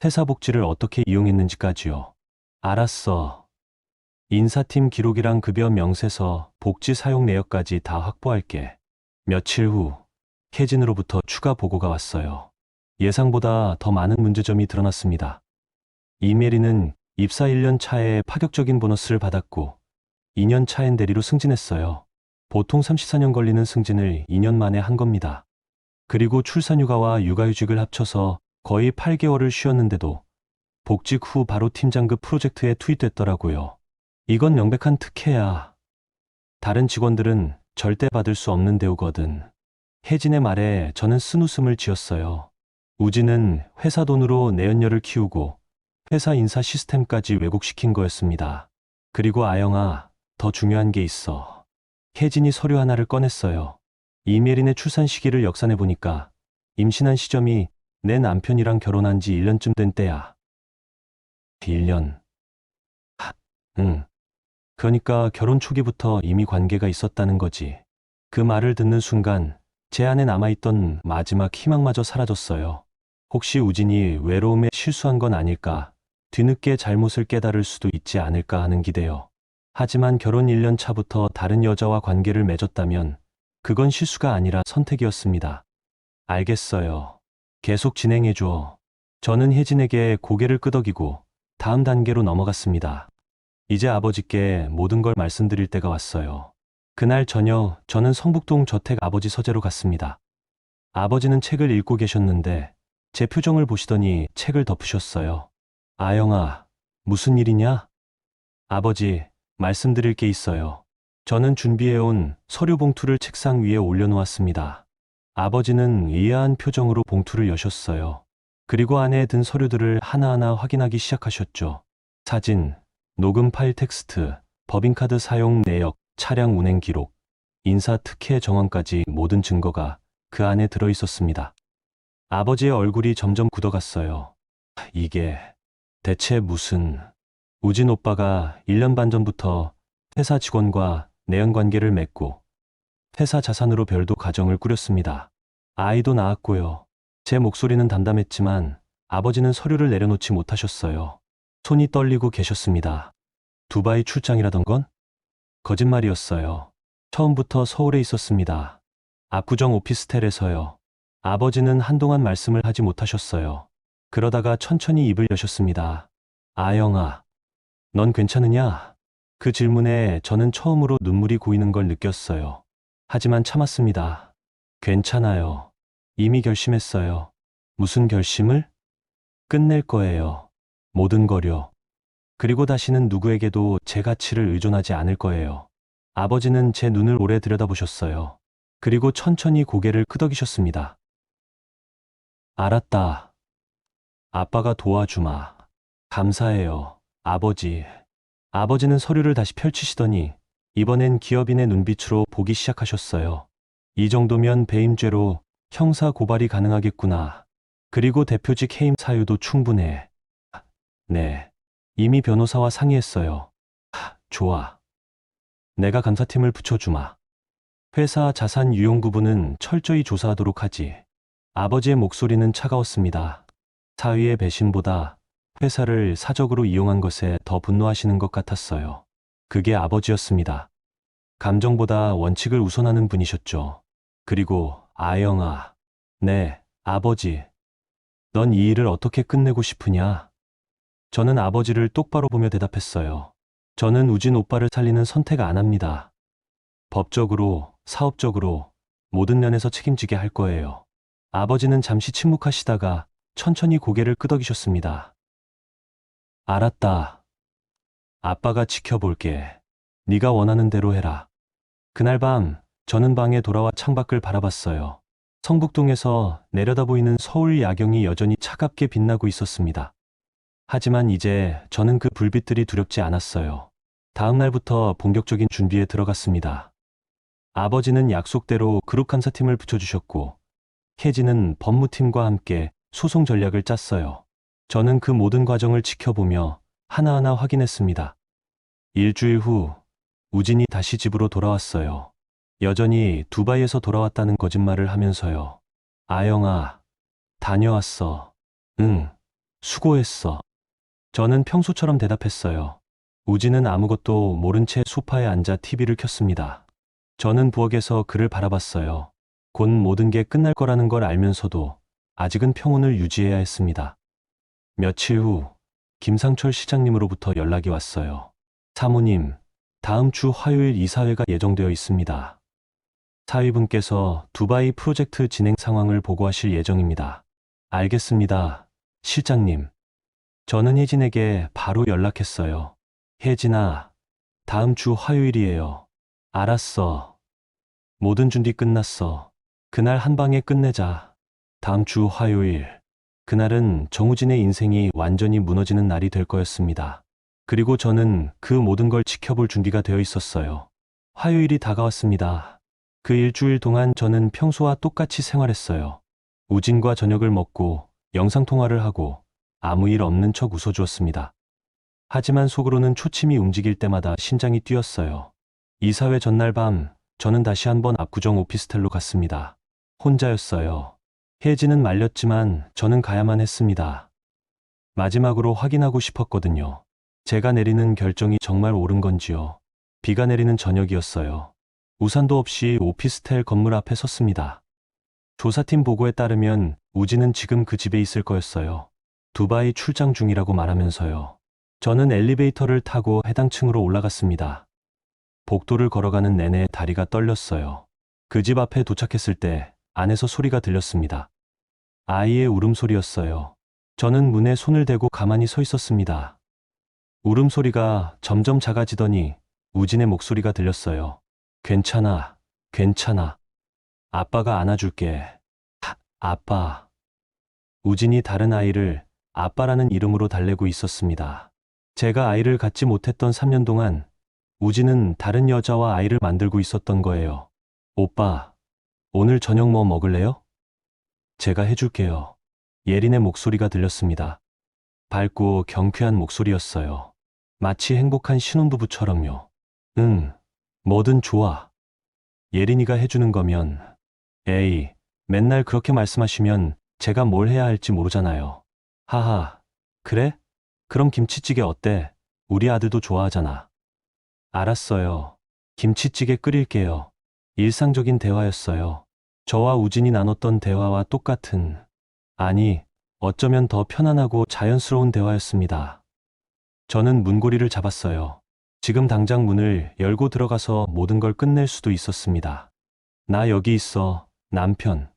회사 복지를 어떻게 이용했는지까지요. 알았어. 인사팀 기록이랑 급여 명세서, 복지 사용 내역까지 다 확보할게. 며칠 후 혜진으로부터 추가 보고가 왔어요. 예상보다 더 많은 문제점이 드러났습니다. 이메리는 입사 1년 차에 파격적인 보너스를 받았고 2년 차엔 대리로 승진했어요. 보통 34년 걸리는 승진을 2년 만에 한 겁니다. 그리고 출산휴가와 육아휴직을 합쳐서 거의 8개월을 쉬었는데도 복직 후 바로 팀장급 프로젝트에 투입됐더라고요. 이건 명백한 특혜야. 다른 직원들은 절대 받을 수 없는 대우거든. 혜진의 말에 저는 쓴웃음을 지었어요. 우진은 회사 돈으로 내연녀를 키우고 회사 인사 시스템까지 왜곡시킨 거였습니다. 그리고 아영아, 더 중요한 게 있어. 혜진이 서류 하나를 꺼냈어요. 이메린의 출산 시기를 역산해보니까 임신한 시점이 내 남편이랑 결혼한 지 1년쯤 된 때야. 1년. 응. 그러니까 결혼 초기부터 이미 관계가 있었다는 거지. 그 말을 듣는 순간 제 안에 남아있던 마지막 희망마저 사라졌어요. 혹시 우진이 외로움에 실수한 건 아닐까, 뒤늦게 잘못을 깨달을 수도 있지 않을까 하는 기대요. 하지만 결혼 1년 차부터 다른 여자와 관계를 맺었다면 그건 실수가 아니라 선택이었습니다. 알겠어요. 계속 진행해줘. 저는 혜진에게 고개를 끄덕이고 다음 단계로 넘어갔습니다. 이제 아버지께 모든 걸 말씀드릴 때가 왔어요. 그날 저녁 저는 성북동 저택 아버지 서재로 갔습니다. 아버지는 책을 읽고 계셨는데 제 표정을 보시더니 책을 덮으셨어요. 아영아, 무슨 일이냐? 아버지, 말씀드릴 게 있어요. 저는 준비해온 서류 봉투를 책상 위에 올려놓았습니다. 아버지는 의아한 표정으로 봉투를 여셨어요. 그리고 안에 든 서류들을 하나하나 확인하기 시작하셨죠. 사진, 녹음 파일 텍스트, 법인카드 사용 내역, 차량 운행 기록, 인사 특혜 정황까지 모든 증거가 그 안에 들어 있었습니다. 아버지의 얼굴이 점점 굳어갔어요. 이게 대체 무슨... 우진 오빠가 1년 반 전부터 회사 직원과 내연 관계를 맺고 회사 자산으로 별도 가정을 꾸렸습니다. 아이도 낳았고요. 제 목소리는 담담했지만 아버지는 서류를 내려놓지 못하셨어요. 손이 떨리고 계셨습니다. 두바이 출장이라던 건 거짓말이었어요. 처음부터 서울에 있었습니다. 압구정 오피스텔에서요. 아버지는 한동안 말씀을 하지 못하셨어요. 그러다가 천천히 입을 여셨습니다. 아영아, 넌 괜찮으냐? 그 질문에 저는 처음으로 눈물이 고이는 걸 느꼈어요. 하지만 참았습니다. 괜찮아요. 이미 결심했어요. 무슨 결심을? 끝낼 거예요. 모든 거요. 그리고 다시는 누구에게도 제 가치를 의존하지 않을 거예요. 아버지는 제 눈을 오래 들여다보셨어요. 그리고 천천히 고개를 끄덕이셨습니다. 알았다. 아빠가 도와주마. 감사해요, 아버지. 아버지는 서류를 다시 펼치시더니 이번엔 기업인의 눈빛으로 보기 시작하셨어요. 이 정도면 배임죄로 형사 고발이 가능하겠구나. 그리고 대표직 해임 사유도 충분해. 네. 이미 변호사와 상의했어요. 좋아. 내가 감사팀을 붙여주마. 회사 자산 유용 부분은 철저히 조사하도록 하지. 아버지의 목소리는 차가웠습니다. 사위의 배신보다 회사를 사적으로 이용한 것에 더 분노하시는 것 같았어요. 그게 아버지였습니다. 감정보다 원칙을 우선하는 분이셨죠. 그리고 아영아, 네, 아버지. 넌 이 일을 어떻게 끝내고 싶으냐? 저는 아버지를 똑바로 보며 대답했어요. 저는 우진 오빠를 살리는 선택 안 합니다. 법적으로, 사업적으로 모든 면에서 책임지게 할 거예요. 아버지는 잠시 침묵하시다가 천천히 고개를 끄덕이셨습니다. 알았다. 아빠가 지켜볼게. 네가 원하는 대로 해라. 그날 밤 저는 방에 돌아와 창밖을 바라봤어요. 성북동에서 내려다 보이는 서울 야경이 여전히 차갑게 빛나고 있었습니다. 하지만 이제 저는 그 불빛들이 두렵지 않았어요. 다음 날부터 본격적인 준비에 들어갔습니다. 아버지는 약속대로 그룹 감사팀을 붙여주셨고 혜진은 법무팀과 함께 소송 전략을 짰어요. 저는 그 모든 과정을 지켜보며 하나하나 확인했습니다. 일주일 후 우진이 다시 집으로 돌아왔어요. 여전히 두바이에서 돌아왔다는 거짓말을 하면서요. 아영아, 다녀왔어. 응, 수고했어. 저는 평소처럼 대답했어요. 우진은 아무것도 모른 채 소파에 앉아 TV를 켰습니다. 저는 부엌에서 그를 바라봤어요. 곧 모든 게 끝날 거라는 걸 알면서도 아직은 평온을 유지해야 했습니다. 며칠 후 김상철 시장님으로부터 연락이 왔어요. 사모님, 다음 주 화요일 이사회가 예정되어 있습니다. 사위분께서 두바이 프로젝트 진행 상황을 보고하실 예정입니다. 알겠습니다, 실장님. 저는 혜진에게 바로 연락했어요. 혜진아, 다음 주 화요일이에요. 알았어. 모든 준비 끝났어. 그날 한 방에 끝내자. 다음 주 화요일. 그날은 정우진의 인생이 완전히 무너지는 날이 될 거였습니다. 그리고 저는 그 모든 걸 지켜볼 준비가 되어 있었어요. 화요일이 다가왔습니다. 그 일주일 동안 저는 평소와 똑같이 생활했어요. 우진과 저녁을 먹고 영상통화를 하고 아무 일 없는 척 웃어주었습니다. 하지만 속으로는 초침이 움직일 때마다 심장이 뛰었어요. 이사회 전날 밤 저는 다시 한번 압구정 오피스텔로 갔습니다. 혼자였어요. 혜진은 말렸지만 저는 가야만 했습니다. 마지막으로 확인하고 싶었거든요. 제가 내리는 결정이 정말 옳은 건지요. 비가 내리는 저녁이었어요. 우산도 없이 오피스텔 건물 앞에 섰습니다. 조사팀 보고에 따르면 우진은 지금 그 집에 있을 거였어요. 두바이 출장 중이라고 말하면서요. 저는 엘리베이터를 타고 해당 층으로 올라갔습니다. 복도를 걸어가는 내내 다리가 떨렸어요. 그 집 앞에 도착했을 때 안에서 소리가 들렸습니다. 아이의 울음소리였어요. 저는 문에 손을 대고 가만히 서 있었습니다. 울음소리가 점점 작아지더니 우진의 목소리가 들렸어요. 괜찮아, 괜찮아. 아빠가 안아줄게. 아빠. 우진이 다른 아이를 아빠라는 이름으로 달래고 있었습니다. 제가 아이를 갖지 못했던 3년 동안 우진은 다른 여자와 아이를 만들고 있었던 거예요. 오빠, 오늘 저녁 뭐 먹을래요? 제가 해줄게요. 예린의 목소리가 들렸습니다. 밝고 경쾌한 목소리였어요. 마치 행복한 신혼부부처럼요. 응, 뭐든 좋아. 예린이가 해주는 거면, 에이, 맨날 그렇게 말씀하시면 제가 뭘 해야 할지 모르잖아요. 하하, 그래? 그럼 김치찌개 어때? 우리 아들도 좋아하잖아. 알았어요. 김치찌개 끓일게요. 일상적인 대화였어요. 저와 우진이 나눴던 대화와 똑같은, 아니, 어쩌면 더 편안하고 자연스러운 대화였습니다. 저는 문고리를 잡았어요. 지금 당장 문을 열고 들어가서 모든 걸 끝낼 수도 있었습니다. 나 여기 있어, 남편.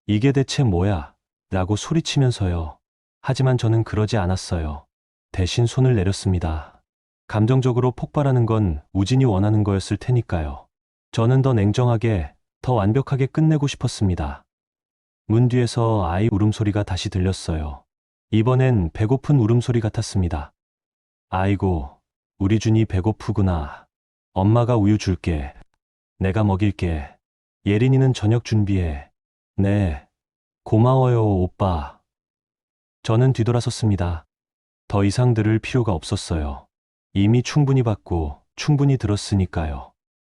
이게 대체 뭐야? 라고 소리치면서요. 하지만 저는 그러지 않았어요. 대신 손을 내렸습니다. 감정적으로 폭발하는 건 우진이 원하는 거였을 테니까요. 저는 더 냉정하게, 더 완벽하게 끝내고 싶었습니다. 문 뒤에서 아이 울음소리가 다시 들렸어요. 이번엔 배고픈 울음소리 같았습니다. 아이고, 우리 준이 배고프구나. 엄마가 우유 줄게. 내가 먹일게. 예린이는 저녁 준비해. 네. 고마워요, 오빠. 저는 뒤돌아섰습니다. 더 이상 들을 필요가 없었어요. 이미 충분히 봤고 충분히 들었으니까요.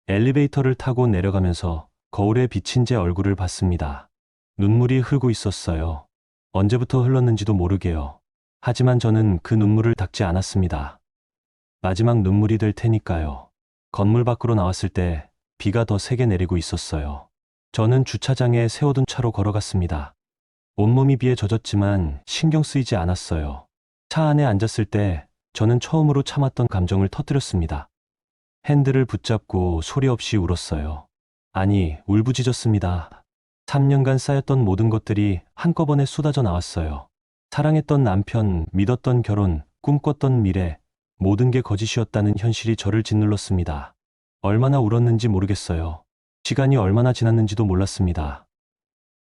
엘리베이터를 타고 내려가면서 거울에 비친 제 얼굴을 봤습니다. 눈물이 흐르고 있었어요. 언제부터 흘렀는지도 모르게요. 하지만 저는 그 눈물을 닦지 않았습니다. 마지막 눈물이 될 테니까요. 건물 밖으로 나왔을 때 비가 더 세게 내리고 있었어요. 저는 주차장에 세워둔 차로 걸어갔습니다. 온몸이 비에 젖었지만 신경 쓰이지 않았어요. 차 안에 앉았을 때 저는 처음으로 참았던 감정을 터뜨렸습니다. 핸들을 붙잡고 소리 없이 울었어요. 아니, 울부짖었습니다. 3년간 쌓였던 모든 것들이 한꺼번에 쏟아져 나왔어요. 사랑했던 남편, 믿었던 결혼, 꿈꿨던 미래, 모든 게 거짓이었다는 현실이 저를 짓눌렀습니다. 얼마나 울었는지 모르겠어요. 시간이 얼마나 지났는지도 몰랐습니다.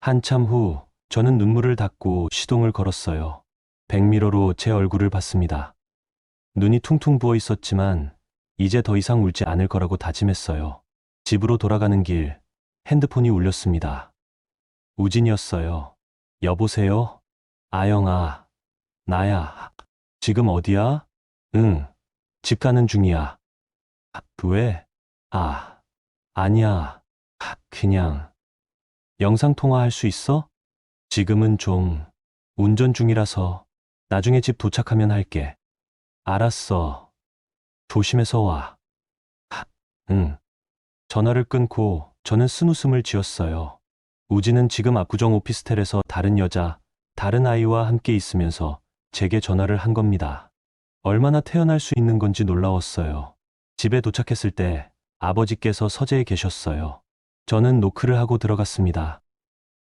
한참 후 저는 눈물을 닦고 시동을 걸었어요. 백미러로 제 얼굴을 봤습니다. 눈이 퉁퉁 부어 있었지만 이제 더 이상 울지 않을 거라고 다짐했어요. 집으로 돌아가는 길, 핸드폰이 울렸습니다. 우진이었어요. 여보세요? 아영아, 나야. 지금 어디야? 응, 집 가는 중이야. 왜? 아니야. 그냥. 영상통화할 수 있어? 지금은 좀 운전 중이라서 나중에 집 도착하면 할게. 알았어. 조심해서 와. 응. 전화를 끊고 저는 쓴웃음을 지었어요. 우진은 지금 압구정 오피스텔에서 다른 여자, 다른 아이와 함께 있으면서 제게 전화를 한 겁니다. 얼마나 태어날 수 있는 건지 놀라웠어요. 집에 도착했을 때 아버지께서 서재에 계셨어요. 저는 노크를 하고 들어갔습니다.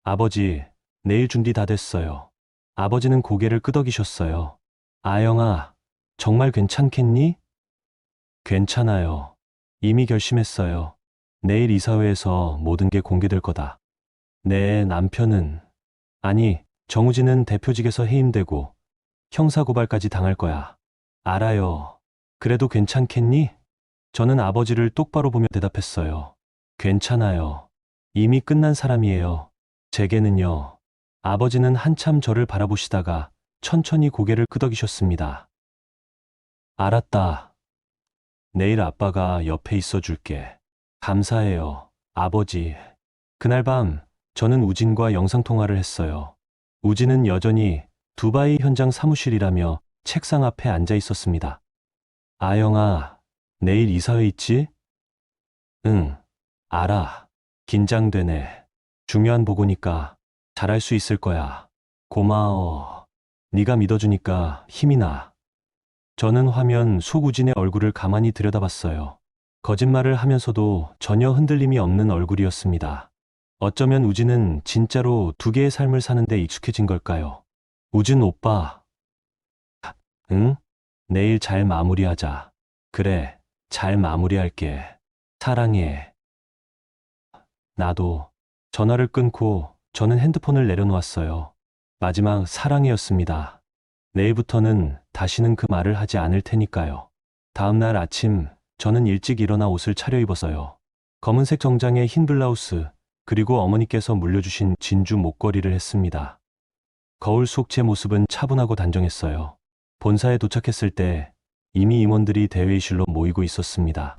아버지, 내일 준비 다 됐어요. 아버지는 고개를 끄덕이셨어요. 아영아, 정말 괜찮겠니? 괜찮아요. 이미 결심했어요. 내일 이사회에서 모든 게 공개될 거다. 내 남편은, 아니, 정우진은 대표직에서 해임되고 형사고발까지 당할 거야. 알아요. 그래도 괜찮겠니? 저는 아버지를 똑바로 보며 대답했어요. 괜찮아요. 이미 끝난 사람이에요. 제게는요. 아버지는 한참 저를 바라보시다가 천천히 고개를 끄덕이셨습니다. 알았다. 내일 아빠가 옆에 있어 줄게. 감사해요, 아버지. 그날 밤 저는 우진과 영상통화를 했어요. 우진은 여전히 두바이 현장 사무실이라며 책상 앞에 앉아 있었습니다. 아영아, 내일 이사회 있지? 응, 알아. 긴장되네. 중요한 보고니까 잘할 수 있을 거야. 고마워. 네가 믿어주니까 힘이 나. 저는 화면 속 우진의 얼굴을 가만히 들여다봤어요. 거짓말을 하면서도 전혀 흔들림이 없는 얼굴이었습니다. 어쩌면 우진은 진짜로 두 개의 삶을 사는데 익숙해진 걸까요? 우진 오빠. 응? 내일 잘 마무리하자. 그래, 잘 마무리할게. 사랑해. 나도. 전화를 끊고 저는 핸드폰을 내려놓았어요. 마지막 사랑이었습니다. 내일부터는 다시는 그 말을 하지 않을 테니까요. 다음 날 아침, 저는 일찍 일어나 옷을 차려입었어요. 검은색 정장에 흰 블라우스, 그리고 어머니께서 물려주신 진주 목걸이를 했습니다. 거울 속 제 모습은 차분하고 단정했어요. 본사에 도착했을 때 이미 임원들이 대회의실로 모이고 있었습니다.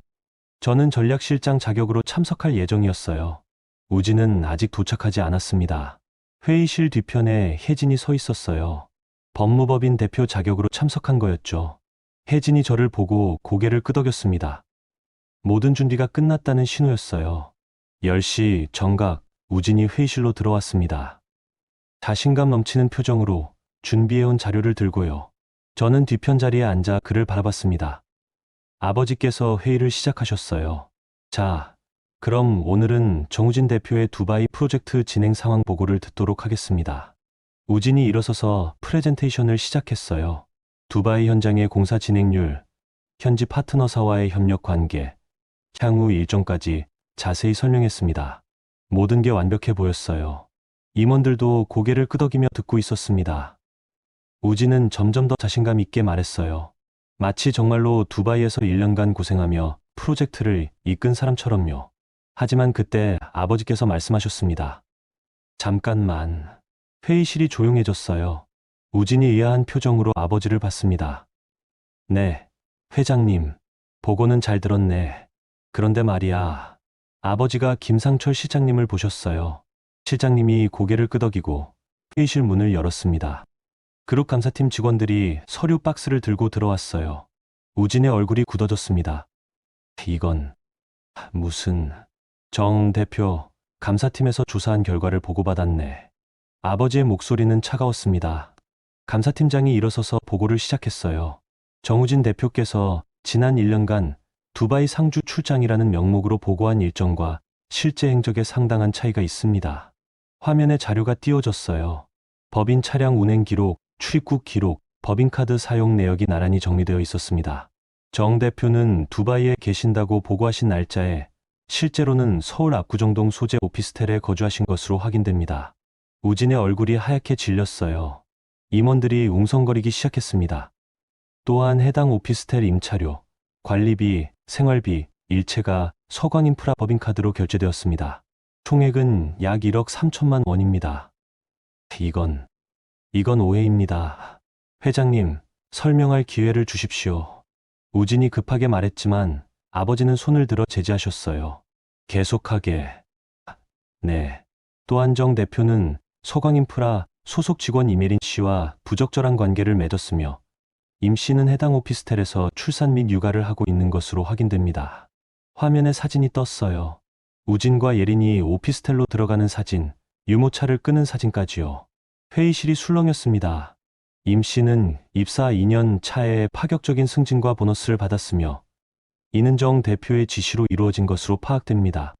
저는 전략실장 자격으로 참석할 예정이었어요. 우진은 아직 도착하지 않았습니다. 회의실 뒤편에 혜진이 서 있었어요. 법무법인 대표 자격으로 참석한 거였죠. 혜진이 저를 보고 고개를 끄덕였습니다. 모든 준비가 끝났다는 신호였어요. 10시 정각 우진이 회의실로 들어왔습니다. 자신감 넘치는 표정으로 준비해온 자료를 들고요. 저는 뒤편 자리에 앉아 그를 바라봤습니다. 아버지께서 회의를 시작하셨어요. 자, 그럼 오늘은 정우진 대표의 두바이 프로젝트 진행 상황 보고를 듣도록 하겠습니다. 우진이 일어서서 프레젠테이션을 시작했어요. 두바이 현장의 공사 진행률, 현지 파트너사와의 협력 관계, 향후 일정까지 자세히 설명했습니다. 모든 게 완벽해 보였어요. 임원들도 고개를 끄덕이며 듣고 있었습니다. 우진은 점점 더 자신감 있게 말했어요. 마치 정말로 두바이에서 1년간 고생하며 프로젝트를 이끈 사람처럼요. 하지만 그때 아버지께서 말씀하셨습니다. 잠깐만. 회의실이 조용해졌어요. 우진이 의아한 표정으로 아버지를 봤습니다. 네, 회장님. 보고는 잘 들었네. 그런데 말이야. 아버지가 김상철 시장님을 보셨어요. 실장님이 고개를 끄덕이고 회의실 문을 열었습니다. 그룹 감사팀 직원들이 서류 박스를 들고 들어왔어요. 우진의 얼굴이 굳어졌습니다. 이건 무슨... 정 대표, 감사팀에서 조사한 결과를 보고받았네. 아버지의 목소리는 차가웠습니다. 감사팀장이 일어서서 보고를 시작했어요. 정우진 대표께서 지난 1년간 두바이 상주 출장이라는 명목으로 보고한 일정과 실제 행적에 상당한 차이가 있습니다. 화면에 자료가 띄워졌어요. 법인 차량 운행 기록, 출입국 기록, 법인카드 사용 내역이 나란히 정리되어 있었습니다. 정 대표는 두바이에 계신다고 보고하신 날짜에 실제로는 서울 압구정동 소재 오피스텔에 거주하신 것으로 확인됩니다. 우진의 얼굴이 하얗게 질렸어요. 임원들이 웅성거리기 시작했습니다. 또한 해당 오피스텔 임차료, 관리비, 생활비, 일체가 서광인프라 법인카드로 결제되었습니다. 총액은 약 1억 3천만 원입니다. 이건 오해입니다. 회장님, 설명할 기회를 주십시오. 우진이 급하게 말했지만 아버지는 손을 들어 제지하셨어요. 계속하게. 네. 또한 정 대표는 서광인프라 소속 직원 이메린 씨와 부적절한 관계를 맺었으며 임 씨는 해당 오피스텔에서 출산 및 육아를 하고 있는 것으로 확인됩니다. 화면에 사진이 떴어요. 우진과 예린이 오피스텔로 들어가는 사진, 유모차를 끄는 사진까지요. 회의실이 술렁였습니다. 임 씨는 입사 2년 차에 파격적인 승진과 보너스를 받았으며 이는 정 대표의 지시로 이루어진 것으로 파악됩니다.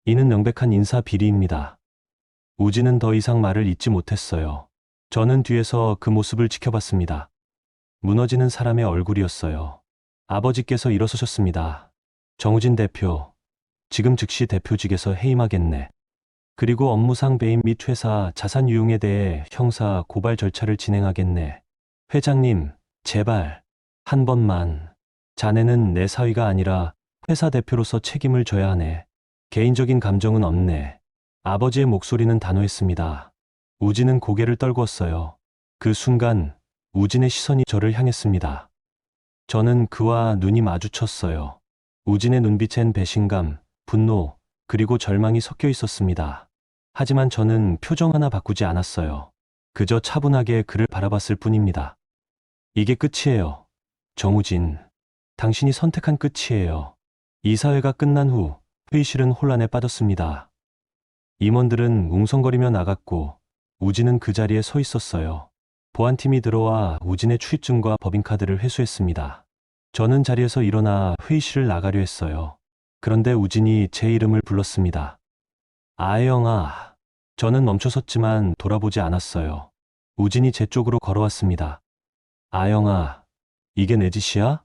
이는 명백한 인사 비리입니다. 우진은 더 이상 말을 잇지 못했어요. 저는 뒤에서 그 모습을 지켜봤습니다. 무너지는 사람의 얼굴이었어요. 아버지께서 일어서셨습니다. 정우진 대표, 지금 즉시 대표직에서 해임하겠네. 그리고 업무상 배임 및 회사 자산 유용에 대해 형사 고발 절차를 진행하겠네. 회장님, 제발, 한 번만. 자네는 내 사위가 아니라 회사 대표로서 책임을 져야 하네. 개인적인 감정은 없네. 아버지의 목소리는 단호했습니다. 우진은 고개를 떨구었어요. 그 순간 우진의 시선이 저를 향했습니다. 저는 그와 눈이 마주쳤어요. 우진의 눈빛엔 배신감, 분노, 그리고 절망이 섞여 있었습니다. 하지만 저는 표정 하나 바꾸지 않았어요. 그저 차분하게 그를 바라봤을 뿐입니다. 이게 끝이에요. 정우진. 당신이 선택한 끝이에요. 이사회가 끝난 후 회의실은 혼란에 빠졌습니다. 임원들은 웅성거리며 나갔고 우진은 그 자리에 서 있었어요. 보안팀이 들어와 우진의 출입증과 법인카드를 회수했습니다. 저는 자리에서 일어나 회의실을 나가려 했어요. 그런데 우진이 제 이름을 불렀습니다. 아영아. 저는 멈춰섰지만 돌아보지 않았어요. 우진이 제 쪽으로 걸어왔습니다. 아영아, 이게 내 짓이야?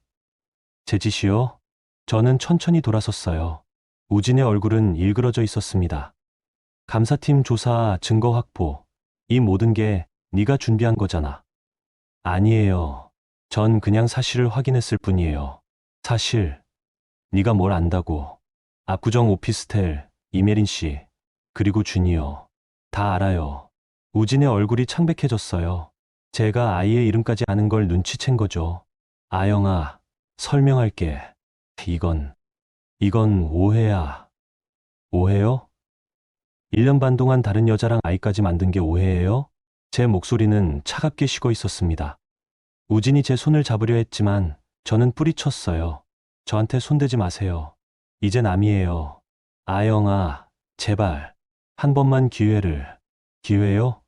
제 짓이요? 저는 천천히 돌아섰어요. 우진의 얼굴은 일그러져 있었습니다. 감사팀 조사, 증거 확보, 이 모든 게 네가 준비한 거잖아. 아니에요. 전 그냥 사실을 확인했을 뿐이에요. 사실, 네가 뭘 안다고. 압구정 오피스텔, 이메린 씨, 그리고 주니어. 다 알아요. 우진의 얼굴이 창백해졌어요. 제가 아이의 이름까지 아는 걸 눈치챈 거죠. 아영아, 설명할게. 이건 오해야. 오해요? 1년 반 동안 다른 여자랑 아이까지 만든 게 오해예요? 제 목소리는 차갑게 식어 있었습니다. 우진이 제 손을 잡으려 했지만 저는 뿌리쳤어요. 저한테 손대지 마세요. 이제 남이에요. 아영아, 제발. 한 번만 기회를. 기회요?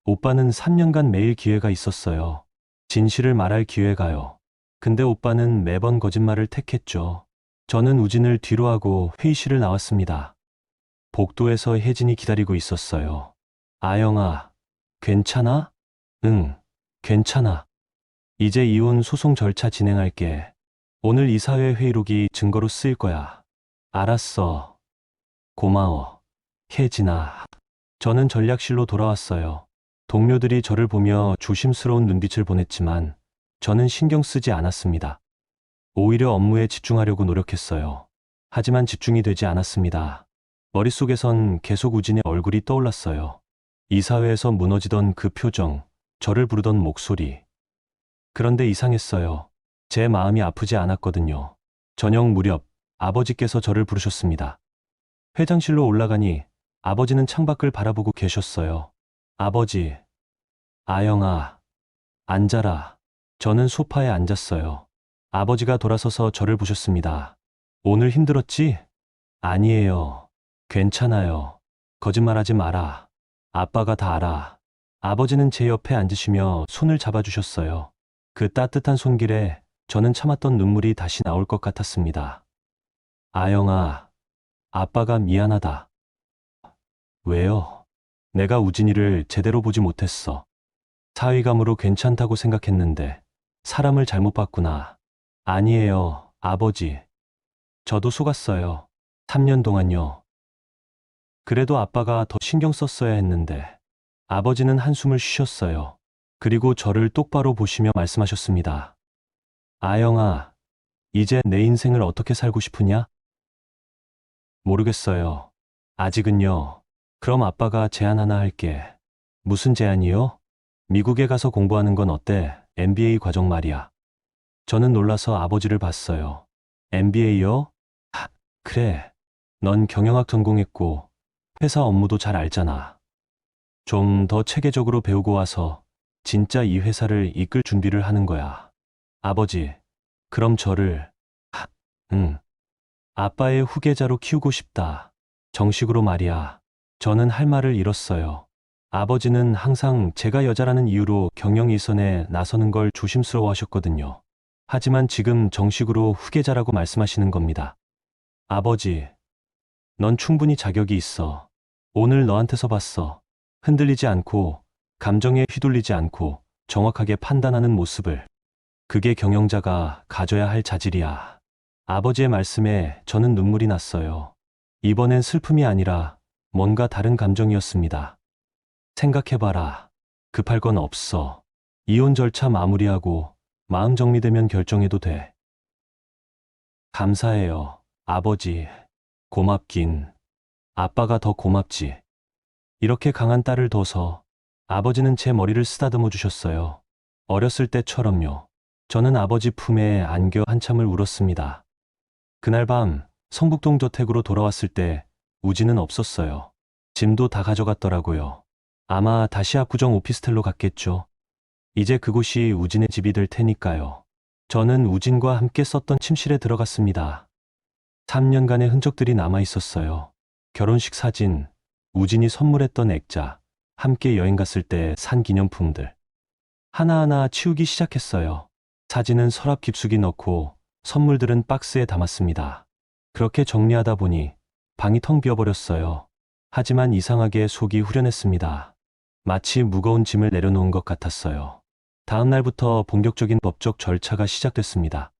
오빠는 3년간 매일 기회가 있었어요. 진실을 말할 기회가요. 근데 오빠는 매번 거짓말을 택했죠. 저는 우진을 뒤로 하고 회의실을 나왔습니다. 복도에서 혜진이 기다리고 있었어요. 아영아, 괜찮아? 응, 괜찮아. 이제 이혼 소송 절차 진행할게. 오늘 이사회 회의록이 증거로 쓰일 거야. 알았어. 고마워. 혜진아. 저는 전략실로 돌아왔어요. 동료들이 저를 보며 조심스러운 눈빛을 보냈지만 저는 신경 쓰지 않았습니다. 오히려 업무에 집중하려고 노력했어요. 하지만 집중이 되지 않았습니다. 머릿속에선 계속 우진의 얼굴이 떠올랐어요. 이사회에서 무너지던 그 표정, 저를 부르던 목소리. 그런데 이상했어요. 제 마음이 아프지 않았거든요. 저녁 무렵 아버지께서 저를 부르셨습니다. 회장실로 올라가니 아버지는 창밖을 바라보고 계셨어요. 아버지, 아영아, 앉아라. 저는 소파에 앉았어요. 아버지가 돌아서서 저를 보셨습니다. 오늘 힘들었지? 아니에요. 괜찮아요. 거짓말하지 마라. 아빠가 다 알아. 아버지는 제 옆에 앉으시며 손을 잡아주셨어요. 그 따뜻한 손길에 저는 참았던 눈물이 다시 나올 것 같았습니다. 아영아, 아빠가 미안하다. 왜요? 내가 우진이를 제대로 보지 못했어. 사위감으로 괜찮다고 생각했는데 사람을 잘못 봤구나. 아니에요, 아버지. 저도 속았어요. 3년 동안요. 그래도 아빠가 더 신경 썼어야 했는데. 아버지는 한숨을 쉬셨어요. 그리고 저를 똑바로 보시며 말씀하셨습니다. 아영아, 이제 내 인생을 어떻게 살고 싶으냐? 모르겠어요. 아직은요. 그럼 아빠가 제안 하나 할게. 무슨 제안이요? 미국에 가서 공부하는 건 어때? MBA 과정 말이야. 저는 놀라서 아버지를 봤어요. MBA요? 그래. 넌 경영학 전공했고 회사 업무도 잘 알잖아. 좀 더 체계적으로 배우고 와서 진짜 이 회사를 이끌 준비를 하는 거야. 아버지, 그럼 저를, 응, 아빠의 후계자로 키우고 싶다. 정식으로 말이야. 저는 할 말을 잃었어요. 아버지는 항상 제가 여자라는 이유로 경영 일선에 나서는 걸 조심스러워 하셨거든요. 하지만 지금 정식으로 후계자라고 말씀하시는 겁니다. 아버지, 넌 충분히 자격이 있어. 오늘 너한테서 봤어. 흔들리지 않고, 감정에 휘둘리지 않고 정확하게 판단하는 모습을. 그게 경영자가 가져야 할 자질이야. 아버지의 말씀에 저는 눈물이 났어요. 이번엔 슬픔이 아니라 뭔가 다른 감정이었습니다. 생각해봐라. 급할 건 없어. 이혼 절차 마무리하고 마음 정리되면 결정해도 돼. 감사해요, 아버지. 고맙긴. 아빠가 더 고맙지. 이렇게 강한 딸을 둬서 아버지는 제 머리를 쓰다듬어 주셨어요. 어렸을 때처럼요. 저는 아버지 품에 안겨 한참을 울었습니다. 그날 밤 성북동 저택으로 돌아왔을 때 우진은 없었어요. 짐도 다 가져갔더라고요. 아마 다시 압구정 오피스텔로 갔겠죠. 이제 그곳이 우진의 집이 될 테니까요. 저는 우진과 함께 썼던 침실에 들어갔습니다. 3년간의 흔적들이 남아 있었어요. 결혼식 사진, 우진이 선물했던 액자, 함께 여행 갔을 때 산 기념품들. 하나하나 치우기 시작했어요. 사진은 서랍 깊숙이 넣고 선물들은 박스에 담았습니다. 그렇게 정리하다 보니 방이 텅 비어버렸어요. 하지만 이상하게 속이 후련했습니다. 마치 무거운 짐을 내려놓은 것 같았어요. 다음 날부터 본격적인 법적 절차가 시작됐습니다.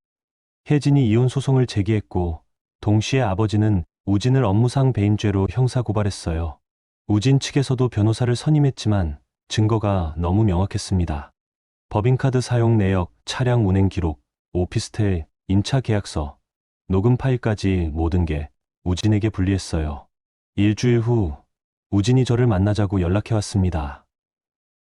혜진이 이혼 소송을 제기했고 동시에 아버지는 우진을 업무상 배임죄로 형사고발했어요. 우진 측에서도 변호사를 선임했지만 증거가 너무 명확했습니다. 법인카드 사용 내역, 차량 운행 기록, 오피스텔, 임차 계약서, 녹음 파일까지 모든 게 우진에게 불리했어요. 일주일 후 우진이 저를 만나자고 연락해 왔습니다.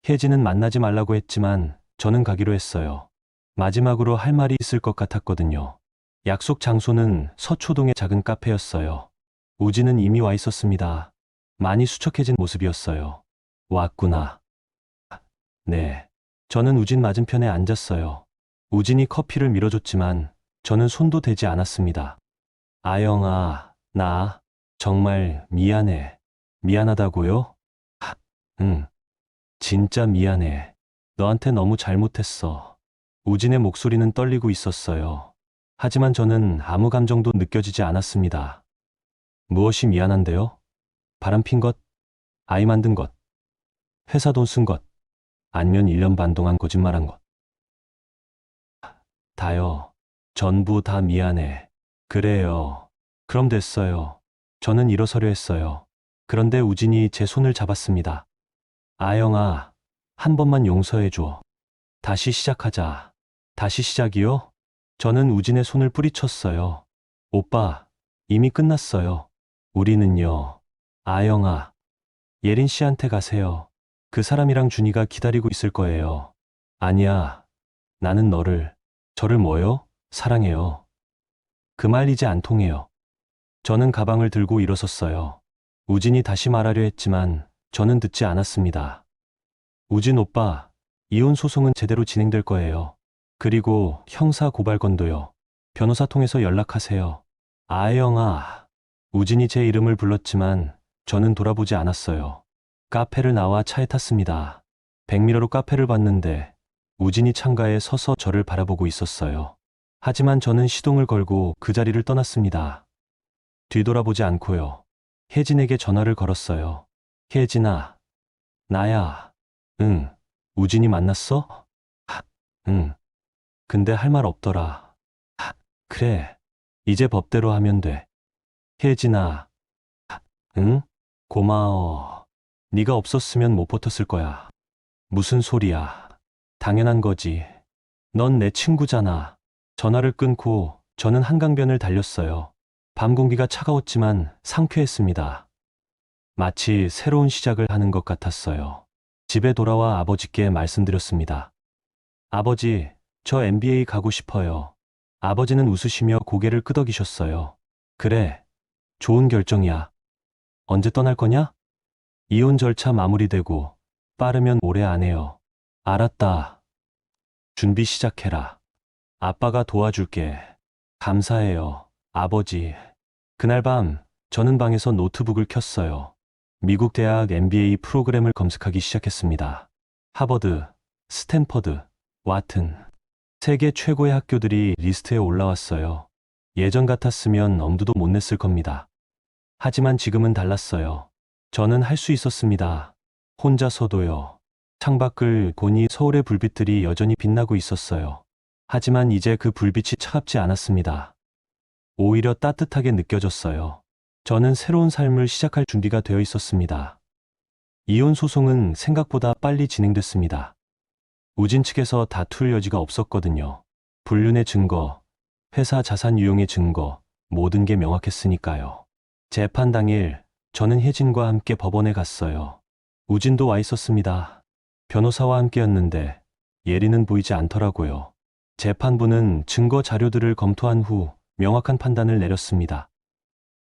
혜진은 만나지 말라고 했지만 저는 가기로 했어요. 마지막으로 할 말이 있을 것 같았거든요. 약속 장소는 서초동의 작은 카페였어요. 우진은 이미 와 있었습니다. 많이 수척해진 모습이었어요. 왔구나. 네. 저는 우진 맞은편에 앉았어요. 우진이 커피를 밀어줬지만 저는 손도 대지 않았습니다. 아영아, 나 정말 미안해. 미안하다고요? 응, 진짜 미안해. 너한테 너무 잘못했어. 우진의 목소리는 떨리고 있었어요. 하지만 저는 아무 감정도 느껴지지 않았습니다. 무엇이 미안한데요? 바람핀 것? 아이 만든 것? 회사 돈 쓴 것? 아니면 1년 반 동안 거짓말한 것? 다요. 전부 다 미안해. 그래요. 그럼 됐어요. 저는 일어서려 했어요. 그런데 우진이 제 손을 잡았습니다. 아영아, 한 번만 용서해줘. 다시 시작하자. 다시 시작이요? 저는 우진의 손을 뿌리쳤어요. 오빠, 이미 끝났어요. 우리는요. 아영아, 예린 씨한테 가세요. 그 사람이랑 준이가 기다리고 있을 거예요. 아니야. 나는 저를 뭐요? 사랑해요. 그 말 이제 안 통해요. 저는 가방을 들고 일어섰어요. 우진이 다시 말하려 했지만 저는 듣지 않았습니다. 우진 오빠, 이혼 소송은 제대로 진행될 거예요. 그리고 형사 고발건도요. 변호사 통해서 연락하세요. 아영아. 우진이 제 이름을 불렀지만 저는 돌아보지 않았어요. 카페를 나와 차에 탔습니다. 백미러로 카페를 봤는데 우진이 창가에 서서 저를 바라보고 있었어요. 하지만 저는 시동을 걸고 그 자리를 떠났습니다. 뒤돌아보지 않고요. 혜진에게 전화를 걸었어요. 혜진아, 나야. 응. 우진이 만났어? 응. 근데 할 말 없더라. 그래. 이제 법대로 하면 돼. 혜진아. 응? 고마워. 네가 없었으면 못 버텼을 거야. 무슨 소리야. 당연한 거지. 넌 내 친구잖아. 전화를 끊고 저는 한강변을 달렸어요. 밤 공기가 차가웠지만 상쾌했습니다. 마치 새로운 시작을 하는 것 같았어요. 집에 돌아와 아버지께 말씀드렸습니다. 아버지, 저 MBA 가고 싶어요. 아버지는 웃으시며 고개를 끄덕이셨어요. 그래, 좋은 결정이야. 언제 떠날 거냐? 이혼 절차 마무리되고 빠르면 올해 안에요. 알았다. 준비 시작해라. 아빠가 도와줄게. 감사해요, 아버지. 그날 밤 저는 방에서 노트북을 켰어요. 미국 대학 MBA 프로그램을 검색하기 시작했습니다. 하버드, 스탠퍼드, 와튼. 세계 최고의 학교들이 리스트에 올라왔어요. 예전 같았으면 엄두도 못 냈을 겁니다. 하지만 지금은 달랐어요. 저는 할 수 있었습니다. 혼자서도요. 창밖을 보니 서울의 불빛들이 여전히 빛나고 있었어요. 하지만 이제 그 불빛이 차갑지 않았습니다. 오히려 따뜻하게 느껴졌어요. 저는 새로운 삶을 시작할 준비가 되어 있었습니다. 이혼 소송은 생각보다 빨리 진행됐습니다. 우진 측에서 다툴 여지가 없었거든요. 불륜의 증거, 회사 자산 유용의 증거, 모든 게 명확했으니까요. 재판 당일 저는 혜진과 함께 법원에 갔어요. 우진도 와 있었습니다. 변호사와 함께였는데 예리는 보이지 않더라고요. 재판부는 증거 자료들을 검토한 후 명확한 판단을 내렸습니다.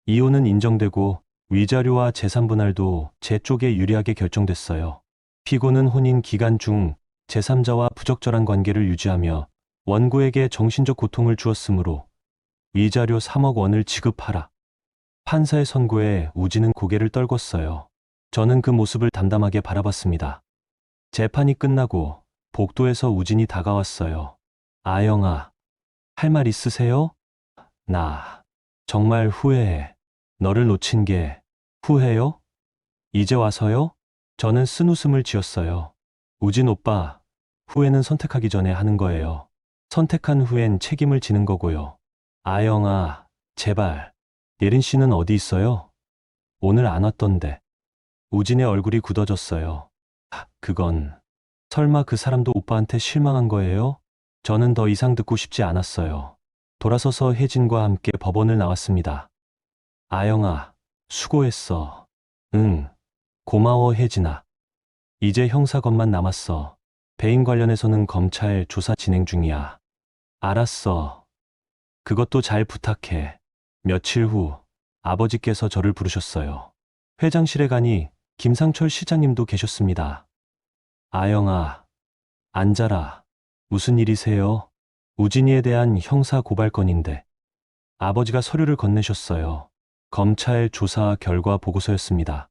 이혼은 인정되고 위자료와 재산 분할도 제 쪽에 유리하게 결정됐어요. 피고는 혼인 기간 중 제3자와 부적절한 관계를 유지하며 원고에게 정신적 고통을 주었으므로 위자료 3억 원을 지급하라. 판사의 선고에 우진은 고개를 떨궜어요. 저는 그 모습을 담담하게 바라봤습니다. 재판이 끝나고 복도에서 우진이 다가왔어요. 아영아, 할 말 있으세요? 나 정말 후회해. 너를 놓친 게 후회요? 이제 와서요? 저는 쓴웃음을 지었어요. 우진 오빠, 후회는 선택하기 전에 하는 거예요. 선택한 후엔 책임을 지는 거고요. 아영아, 제발. 예린 씨는 어디 있어요? 오늘 안 왔던데. 우진의 얼굴이 굳어졌어요. 그건 설마 그 사람도 오빠한테 실망한 거예요? 저는 더 이상 듣고 싶지 않았어요. 돌아서서 혜진과 함께 법원을 나왔습니다. 아영아, 수고했어. 응, 고마워 혜진아. 이제 형사 것만 남았어. 배임 관련해서는 검찰 조사 진행 중이야. 알았어. 그것도 잘 부탁해. 며칠 후 아버지께서 저를 부르셨어요. 회장실에 가니 김상철 시장님도 계셨습니다. 아영아, 앉아라. 무슨 일이세요? 우진이에 대한 형사 고발 건인데. 아버지가 서류를 건네셨어요. 검찰 조사 결과 보고서였습니다.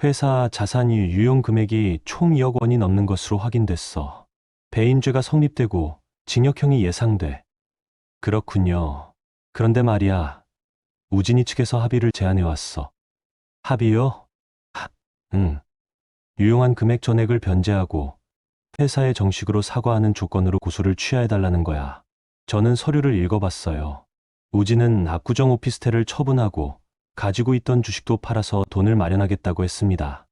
회사 자산이 유용 금액이 총 2억 원이 넘는 것으로 확인됐어. 배임죄가 성립되고 징역형이 예상돼. 그렇군요. 그런데 말이야, 우진이 측에서 합의를 제안해 왔어. 합의요? 응. 유용한 금액 전액을 변제하고 회사에 정식으로 사과하는 조건으로 고소를 취하해달라는 거야. 저는 서류를 읽어봤어요. 우진은 압구정 오피스텔을 처분하고 가지고 있던 주식도 팔아서 돈을 마련하겠다고 했습니다.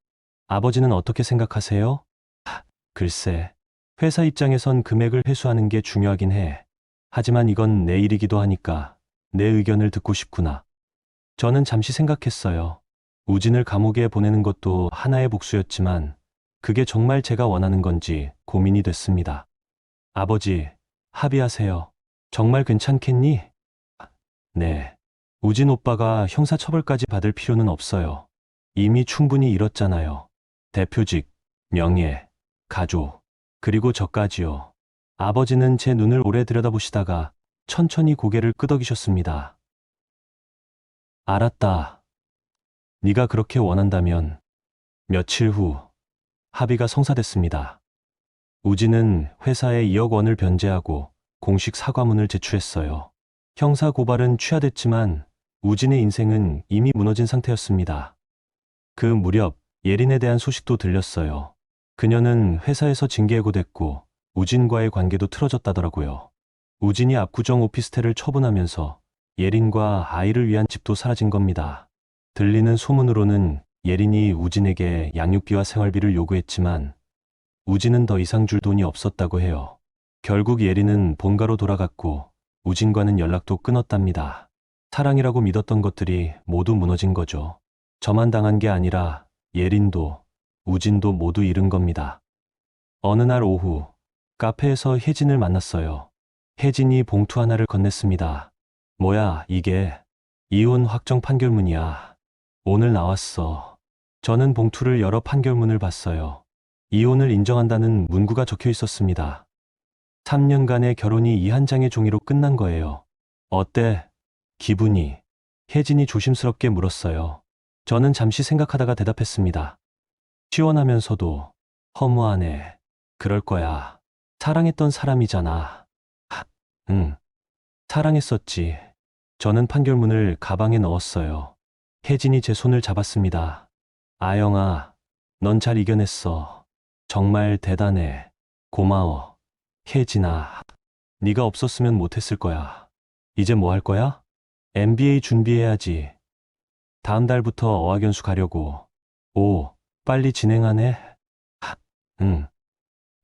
아버지는 어떻게 생각하세요? 글쎄, 회사 입장에선 금액을 회수하는 게 중요하긴 해. 하지만 이건 내 일이기도 하니까 내 의견을 듣고 싶구나. 저는 잠시 생각했어요. 우진을 감옥에 보내는 것도 하나의 복수였지만 그게 정말 제가 원하는 건지 고민이 됐습니다. 아버지, 합의하세요. 정말 괜찮겠니? 네. 우진 오빠가 형사처벌까지 받을 필요는 없어요. 이미 충분히 잃었잖아요. 대표직, 명예, 가족, 그리고 저까지요. 아버지는 제 눈을 오래 들여다보시다가 천천히 고개를 끄덕이셨습니다. 알았다. 네가 그렇게 원한다면. 며칠 후 합의가 성사됐습니다. 우진은 회사에 2억 원을 변제하고 공식 사과문을 제출했어요. 형사 고발은 취하됐지만 우진의 인생은 이미 무너진 상태였습니다. 그 무렵 예린에 대한 소식도 들렸어요. 그녀는 회사에서 징계해고됐고 우진과의 관계도 틀어졌다더라고요. 우진이 압구정 오피스텔을 처분하면서 예린과 아이를 위한 집도 사라진 겁니다. 들리는 소문으로는 예린이 우진에게 양육비와 생활비를 요구했지만 우진은 더 이상 줄 돈이 없었다고 해요. 결국 예린은 본가로 돌아갔고 우진과는 연락도 끊었답니다. 사랑이라고 믿었던 것들이 모두 무너진 거죠. 저만 당한 게 아니라 예린도 우진도 모두 잃은 겁니다. 어느 날 오후 카페에서 혜진을 만났어요. 혜진이 봉투 하나를 건넸습니다. 뭐야 이게? 이혼 확정 판결문이야. 오늘 나왔어. 저는 봉투를 열어 판결문을 봤어요. 이혼을 인정한다는 문구가 적혀 있었습니다. 3년간의 결혼이 이 한 장의 종이로 끝난 거예요. 어때? 기분이? 혜진이 조심스럽게 물었어요. 저는 잠시 생각하다가 대답했습니다. 시원하면서도 허무하네. 그럴 거야. 사랑했던 사람이잖아. 응. 사랑했었지. 저는 판결문을 가방에 넣었어요. 혜진이 제 손을 잡았습니다. 아영아, 넌 잘 이겨냈어. 정말 대단해. 고마워. 혜진아, 네가 없었으면 못했을 거야. 이제 뭐 할 거야? MBA 준비해야지. 다음 달부터 어학연수 가려고. 오, 빨리 진행하네? 응.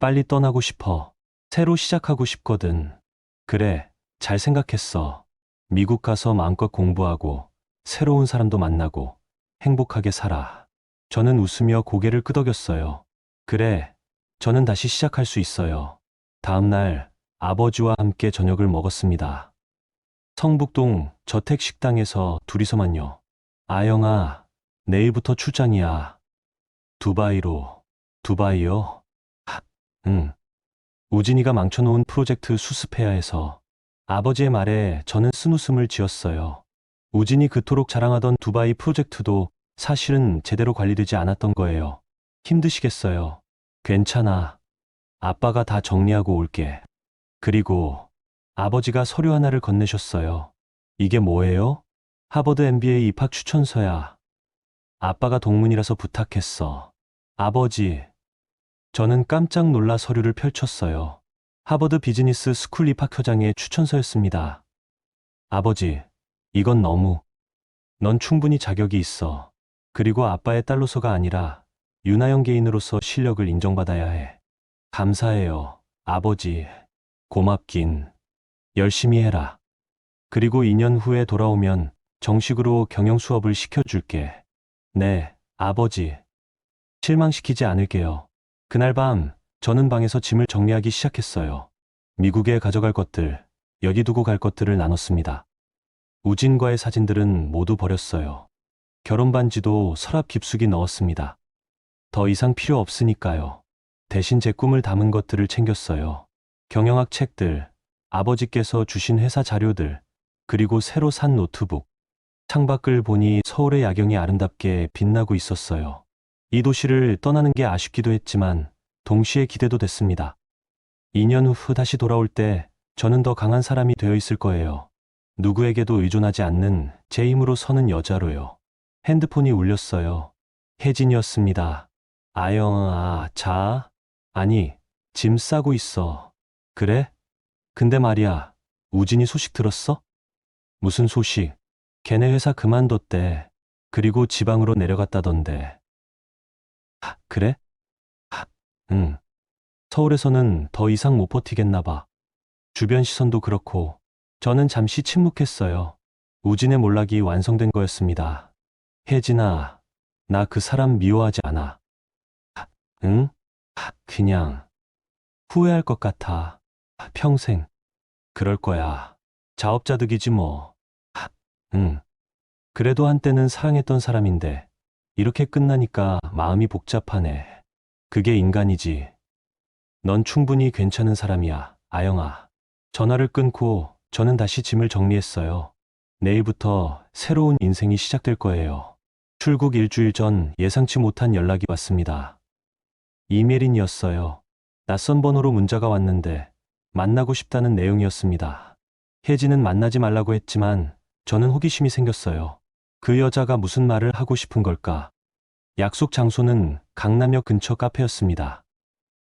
빨리 떠나고 싶어. 새로 시작하고 싶거든. 그래, 잘 생각했어. 미국 가서 마음껏 공부하고 새로운 사람도 만나고 행복하게 살아. 저는 웃으며 고개를 끄덕였어요. 그래, 저는 다시 시작할 수 있어요. 다음 날 아버지와 함께 저녁을 먹었습니다. 성북동 저택식당에서 둘이서만요. 아영아, 내일부터 출장이야. 두바이로. 두바이요? 응. 우진이가 망쳐놓은 프로젝트 수습해야 해서. 아버지의 말에 저는 쓴웃음을 지었어요. 우진이 그토록 자랑하던 두바이 프로젝트도 사실은 제대로 관리되지 않았던 거예요. 힘드시겠어요. 괜찮아. 아빠가 다 정리하고 올게. 그리고 아버지가 서류 하나를 건네셨어요. 이게 뭐예요? 하버드 MBA 입학 추천서야. 아빠가 동문이라서 부탁했어. 아버지. 저는 깜짝 놀라 서류를 펼쳤어요. 하버드 비즈니스 스쿨 입학허장의 추천서였습니다. 아버지, 이건 너무. 넌 충분히 자격이 있어. 그리고 아빠의 딸로서가 아니라 윤하영 개인으로서 실력을 인정받아야 해. 감사해요, 아버지. 고맙긴. 열심히 해라. 그리고 2년 후에 돌아오면 정식으로 경영 수업을 시켜줄게. 네, 아버지. 실망시키지 않을게요. 그날 밤, 저는 방에서 짐을 정리하기 시작했어요. 미국에 가져갈 것들, 여기 두고 갈 것들을 나눴습니다. 우진과의 사진들은 모두 버렸어요. 결혼 반지도 서랍 깊숙이 넣었습니다. 더 이상 필요 없으니까요. 대신 제 꿈을 담은 것들을 챙겼어요. 경영학 책들, 아버지께서 주신 회사 자료들, 그리고 새로 산 노트북. 창밖을 보니 서울의 야경이 아름답게 빛나고 있었어요. 이 도시를 떠나는 게 아쉽기도 했지만 동시에 기대도 됐습니다. 2년 후 다시 돌아올 때 저는 더 강한 사람이 되어 있을 거예요. 누구에게도 의존하지 않는 제 힘으로 서는 여자로요. 핸드폰이 울렸어요. 혜진이었습니다. 아영아, 자. 아니, 짐 싸고 있어. 그래? 근데 말이야, 우진이 소식 들었어? 무슨 소식? 걔네 회사 그만뒀대. 그리고 지방으로 내려갔다던데. 그래? 응. 서울에서는 더 이상 못 버티겠나 봐. 주변 시선도 그렇고. 저는 잠시 침묵했어요. 우진의 몰락이 완성된 거였습니다. 혜진아, 나 그 사람 미워하지 않아. 응? 그냥 후회할 것 같아. 평생. 그럴 거야. 자업자득이지 뭐. 응. 그래도 한때는 사랑했던 사람인데 이렇게 끝나니까 마음이 복잡하네. 그게 인간이지. 넌 충분히 괜찮은 사람이야, 아영아. 전화를 끊고 저는 다시 짐을 정리했어요. 내일부터 새로운 인생이 시작될 거예요. 출국 일주일 전 예상치 못한 연락이 왔습니다. 이메일이었어요. 낯선 번호로 문자가 왔는데 만나고 싶다는 내용이었습니다. 혜진은 만나지 말라고 했지만 저는 호기심이 생겼어요. 그 여자가 무슨 말을 하고 싶은 걸까? 약속 장소는 강남역 근처 카페였습니다.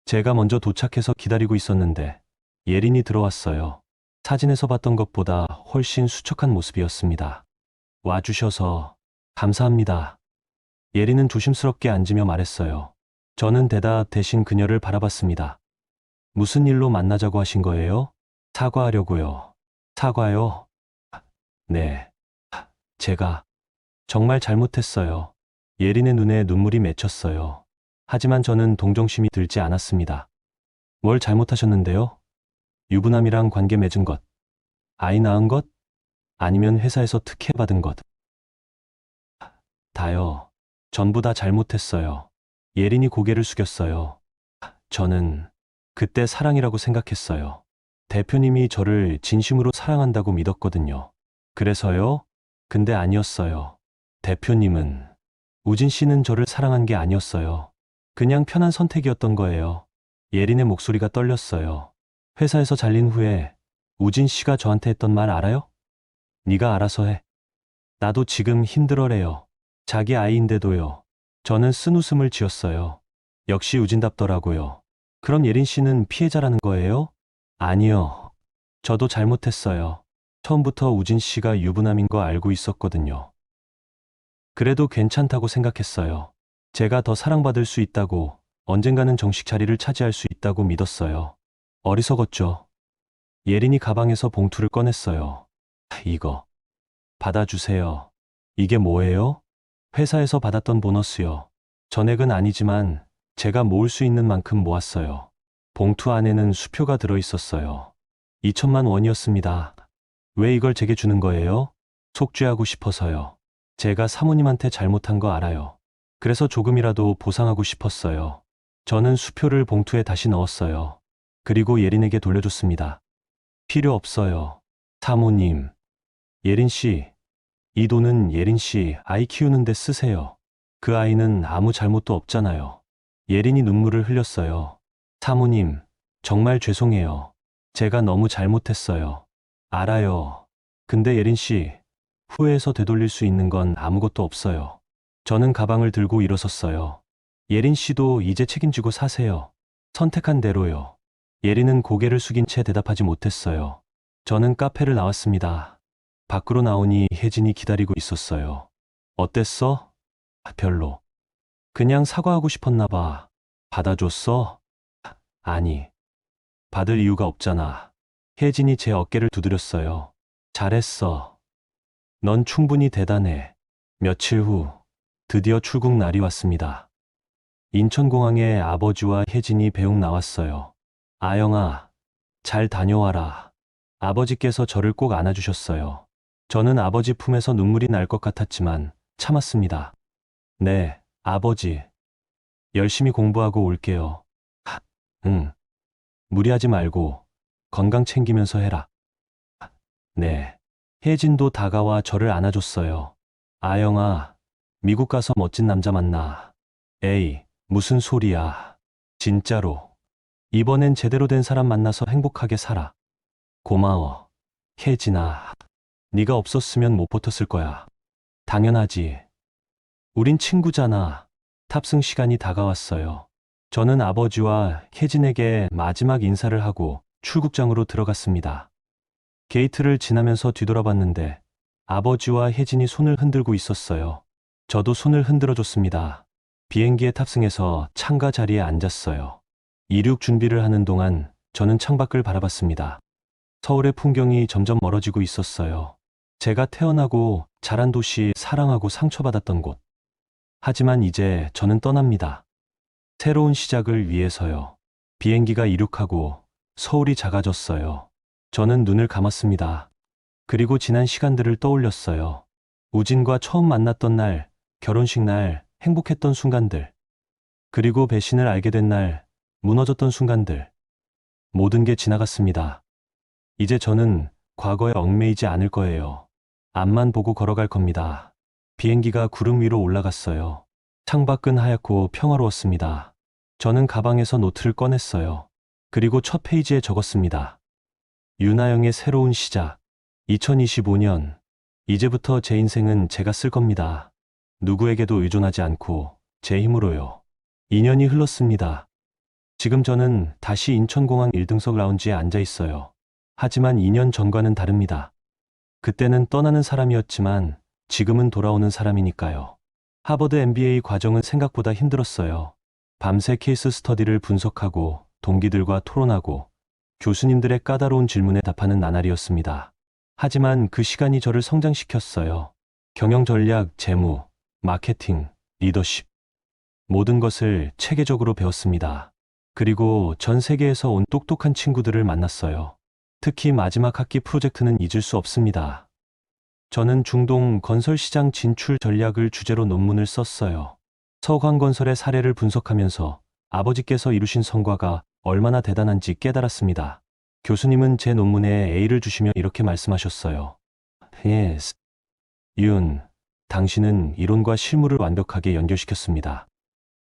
제가 먼저 도착해서 기다리고 있었는데 예린이 들어왔어요. 사진에서 봤던 것보다 훨씬 수척한 모습이었습니다. 와주셔서 감사합니다. 예린은 조심스럽게 앉으며 말했어요. 저는 대신 그녀를 바라봤습니다. 무슨 일로 만나자고 하신 거예요? 사과하려고요. 사과요? 네. 제가 정말 잘못했어요. 예린의 눈에 눈물이 맺혔어요. 하지만 저는 동정심이 들지 않았습니다. 뭘 잘못하셨는데요? 유부남이랑 관계 맺은 것, 아이 낳은 것, 아니면 회사에서 특혜받은 것. 다요. 전부 다 잘못했어요. 예린이 고개를 숙였어요. 저는 그때 사랑이라고 생각했어요. 대표님이 저를 진심으로 사랑한다고 믿었거든요. 그래서요? 근데 아니었어요. 대표님은, 우진 씨는 저를 사랑한 게 아니었어요. 그냥 편한 선택이었던 거예요. 예린의 목소리가 떨렸어요. 회사에서 잘린 후에 우진 씨가 저한테 했던 말 알아요? 네가 알아서 해. 나도 지금 힘들어래요. 자기 아이인데도요. 저는 쓴웃음을 지었어요. 역시 우진답더라고요. 그럼 예린 씨는 피해자라는 거예요? 아니요. 저도 잘못했어요. 처음부터 우진 씨가 유부남인 거 알고 있었거든요. 그래도 괜찮다고 생각했어요. 제가 더 사랑받을 수 있다고, 언젠가는 정식 자리를 차지할 수 있다고 믿었어요. 어리석었죠. 예린이 가방에서 봉투를 꺼냈어요. 이거 받아주세요. 이게 뭐예요? 회사에서 받았던 보너스요. 전액은 아니지만 제가 모을 수 있는 만큼 모았어요. 봉투 안에는 수표가 들어있었어요. 2천만 원이었습니다. 왜 이걸 제게 주는 거예요? 속죄하고 싶어서요. 제가 사모님한테 잘못한 거 알아요. 그래서 조금이라도 보상하고 싶었어요. 저는 수표를 봉투에 다시 넣었어요. 그리고 예린에게 돌려줬습니다. 필요 없어요. 사모님. 예린 씨, 이 돈은 예린 씨 아이 키우는데 쓰세요. 그 아이는 아무 잘못도 없잖아요. 예린이 눈물을 흘렸어요. 사모님, 정말 죄송해요. 제가 너무 잘못했어요. 알아요. 근데 예린 씨, 후회해서 되돌릴 수 있는 건 아무것도 없어요. 저는 가방을 들고 일어섰어요. 예린 씨도 이제 책임지고 사세요. 선택한 대로요. 예린은 고개를 숙인 채 대답하지 못했어요. 저는 카페를 나왔습니다. 밖으로 나오니 혜진이 기다리고 있었어요. 어땠어? 별로. 그냥 사과하고 싶었나 봐. 받아줬어? 아니, 받을 이유가 없잖아. 혜진이 제 어깨를 두드렸어요. 잘했어. 넌 충분히 대단해. 며칠 후, 드디어 출국 날이 왔습니다. 인천공항에 아버지와 혜진이 배웅 나왔어요. 아영아, 잘 다녀와라. 아버지께서 저를 꼭 안아주셨어요. 저는 아버지 품에서 눈물이 날 것 같았지만 참았습니다. 네, 아버지. 열심히 공부하고 올게요. 응. 무리하지 말고 건강 챙기면서 해라. 네. 혜진도 다가와 저를 안아줬어요. 아영아, 미국 가서 멋진 남자 만나. 에이, 무슨 소리야. 진짜로. 이번엔 제대로 된 사람 만나서 행복하게 살아. 고마워. 혜진아. 네가 없었으면 못 버텼을 거야. 당연하지. 우린 친구잖아. 탑승 시간이 다가왔어요. 저는 아버지와 혜진에게 마지막 인사를 하고 출국장으로 들어갔습니다. 게이트를 지나면서 뒤돌아봤는데 아버지와 혜진이 손을 흔들고 있었어요. 저도 손을 흔들어 줬습니다. 비행기에 탑승해서 창가 자리에 앉았어요. 이륙 준비를 하는 동안 저는 창밖을 바라봤습니다. 서울의 풍경이 점점 멀어지고 있었어요. 제가 태어나고 자란 도시, 사랑하고 상처받았던 곳. 하지만 이제 저는 떠납니다. 새로운 시작을 위해서요. 비행기가 이륙하고 서울이 작아졌어요. 저는 눈을 감았습니다. 그리고 지난 시간들을 떠올렸어요. 우진과 처음 만났던 날, 결혼식 날, 행복했던 순간들. 그리고 배신을 알게 된 날, 무너졌던 순간들. 모든 게 지나갔습니다. 이제 저는 과거에 얽매이지 않을 거예요. 앞만 보고 걸어갈 겁니다. 비행기가 구름 위로 올라갔어요. 창밖은 하얗고 평화로웠습니다. 저는 가방에서 노트를 꺼냈어요. 그리고 첫 페이지에 적었습니다. 윤하영의 새로운 시작. 2025년. 이제부터 제 인생은 제가 쓸 겁니다. 누구에게도 의존하지 않고 제 힘으로요. 2년이 흘렀습니다. 지금 저는 다시 인천공항 1등석 라운지에 앉아 있어요. 하지만 2년 전과는 다릅니다. 그때는 떠나는 사람이었지만 지금은 돌아오는 사람이니까요. 하버드 MBA 과정은 생각보다 힘들었어요. 밤새 케이스 스터디를 분석하고 동기들과 토론하고 교수님들의 까다로운 질문에 답하는 나날이었습니다. 하지만 그 시간이 저를 성장시켰어요. 경영 전략, 재무, 마케팅, 리더십. 모든 것을 체계적으로 배웠습니다. 그리고 전 세계에서 온 똑똑한 친구들을 만났어요. 특히 마지막 학기 프로젝트는 잊을 수 없습니다. 저는 중동 건설 시장 진출 전략을 주제로 논문을 썼어요. 서광건설의 사례를 분석하면서 아버지께서 이루신 성과가 얼마나 대단한지 깨달았습니다. 교수님은 제 논문에 A를 주시며 이렇게 말씀하셨어요. Yes. 윤, 당신은 이론과 실무를 완벽하게 연결시켰습니다.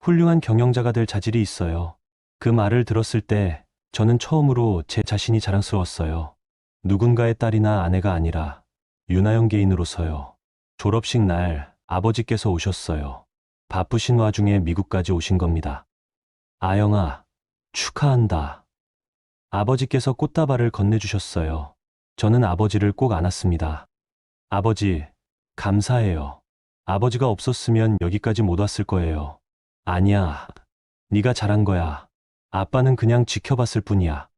훌륭한 경영자가 될 자질이 있어요. 그 말을 들었을 때 저는 처음으로 제 자신이 자랑스러웠어요. 누군가의 딸이나 아내가 아니라 윤하영 개인으로서요. 졸업식 날 아버지께서 오셨어요. 바쁘신 와중에 미국까지 오신 겁니다. 아영아, 축하한다. 아버지께서 꽃다발을 건네주셨어요. 저는 아버지를 꼭 안았습니다. 아버지, 감사해요. 아버지가 없었으면 여기까지 못 왔을 거예요. 아니야, 네가 잘한 거야. 아빠는 그냥 지켜봤을 뿐이야.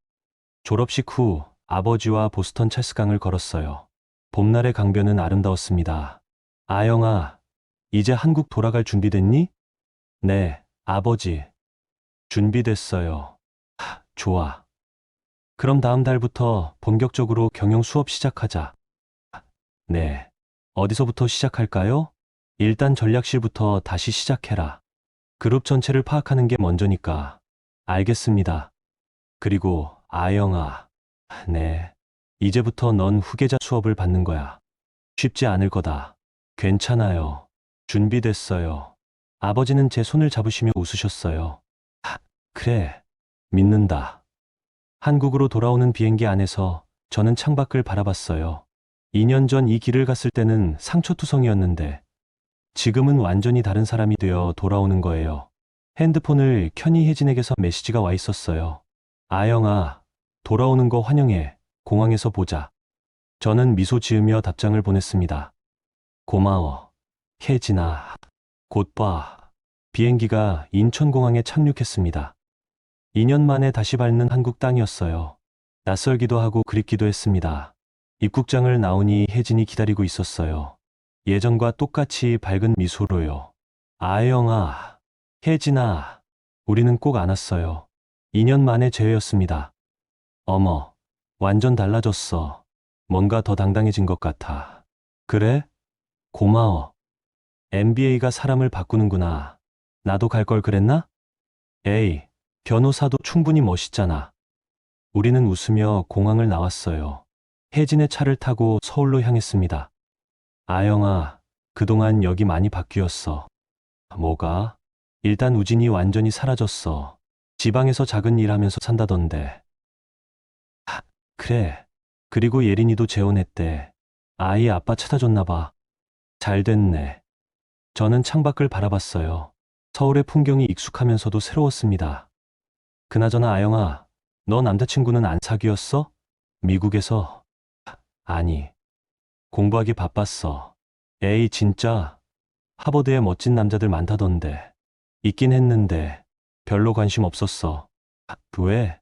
졸업식 후 아버지와 보스턴 찰스강을 걸었어요. 봄날의 강변은 아름다웠습니다. 아영아, 이제 한국 돌아갈 준비됐니? 네, 아버지. 준비됐어요. 좋아. 그럼 다음 달부터 본격적으로 경영 수업 시작하자. 네. 어디서부터 시작할까요? 일단 전략실부터 다시 시작해라. 그룹 전체를 파악하는 게 먼저니까. 알겠습니다. 그리고 아영아. 네. 이제부터 넌 후계자 수업을 받는 거야. 쉽지 않을 거다. 괜찮아요. 준비됐어요. 아버지는 제 손을 잡으시며 웃으셨어요. 그래. 믿는다. 한국으로 돌아오는 비행기 안에서 저는 창밖을 바라봤어요. 2년 전 이 길을 갔을 때는 상처투성이었는데 지금은 완전히 다른 사람이 되어 돌아오는 거예요. 핸드폰을 켜니 혜진에게서 메시지가 와 있었어요. 아영아, 돌아오는 거 환영해. 공항에서 보자. 저는 미소 지으며 답장을 보냈습니다. 고마워. 혜진아, 곧 봐. 비행기가 인천공항에 착륙했습니다. 2년 만에 다시 밟는 한국 땅이었어요. 낯설기도 하고 그립기도 했습니다. 입국장을 나오니 혜진이 기다리고 있었어요. 예전과 똑같이 밝은 미소로요. 아영아, 혜진아, 우리는 꼭 안았어요. 2년 만에 재회였습니다. 어머, 완전 달라졌어. 뭔가 더 당당해진 것 같아. 그래? 고마워. MBA가 사람을 바꾸는구나. 나도 갈 걸 그랬나? 에이, 변호사도 충분히 멋있잖아. 우리는 웃으며 공항을 나왔어요. 혜진의 차를 타고 서울로 향했습니다. 아영아, 그동안 여기 많이 바뀌었어. 뭐가? 일단 우진이 완전히 사라졌어. 지방에서 작은 일 하면서 산다던데. 그래. 그리고 예린이도 재혼했대. 아이 아빠 찾아줬나 봐. 잘 됐네. 저는 창밖을 바라봤어요. 서울의 풍경이 익숙하면서도 새로웠습니다. 그나저나 아영아, 너 남자친구는 안 사귀었어? 미국에서? 아니. 공부하기 바빴어. 에이, 진짜. 하버드에 멋진 남자들 많다던데. 있긴 했는데 별로 관심 없었어. 왜?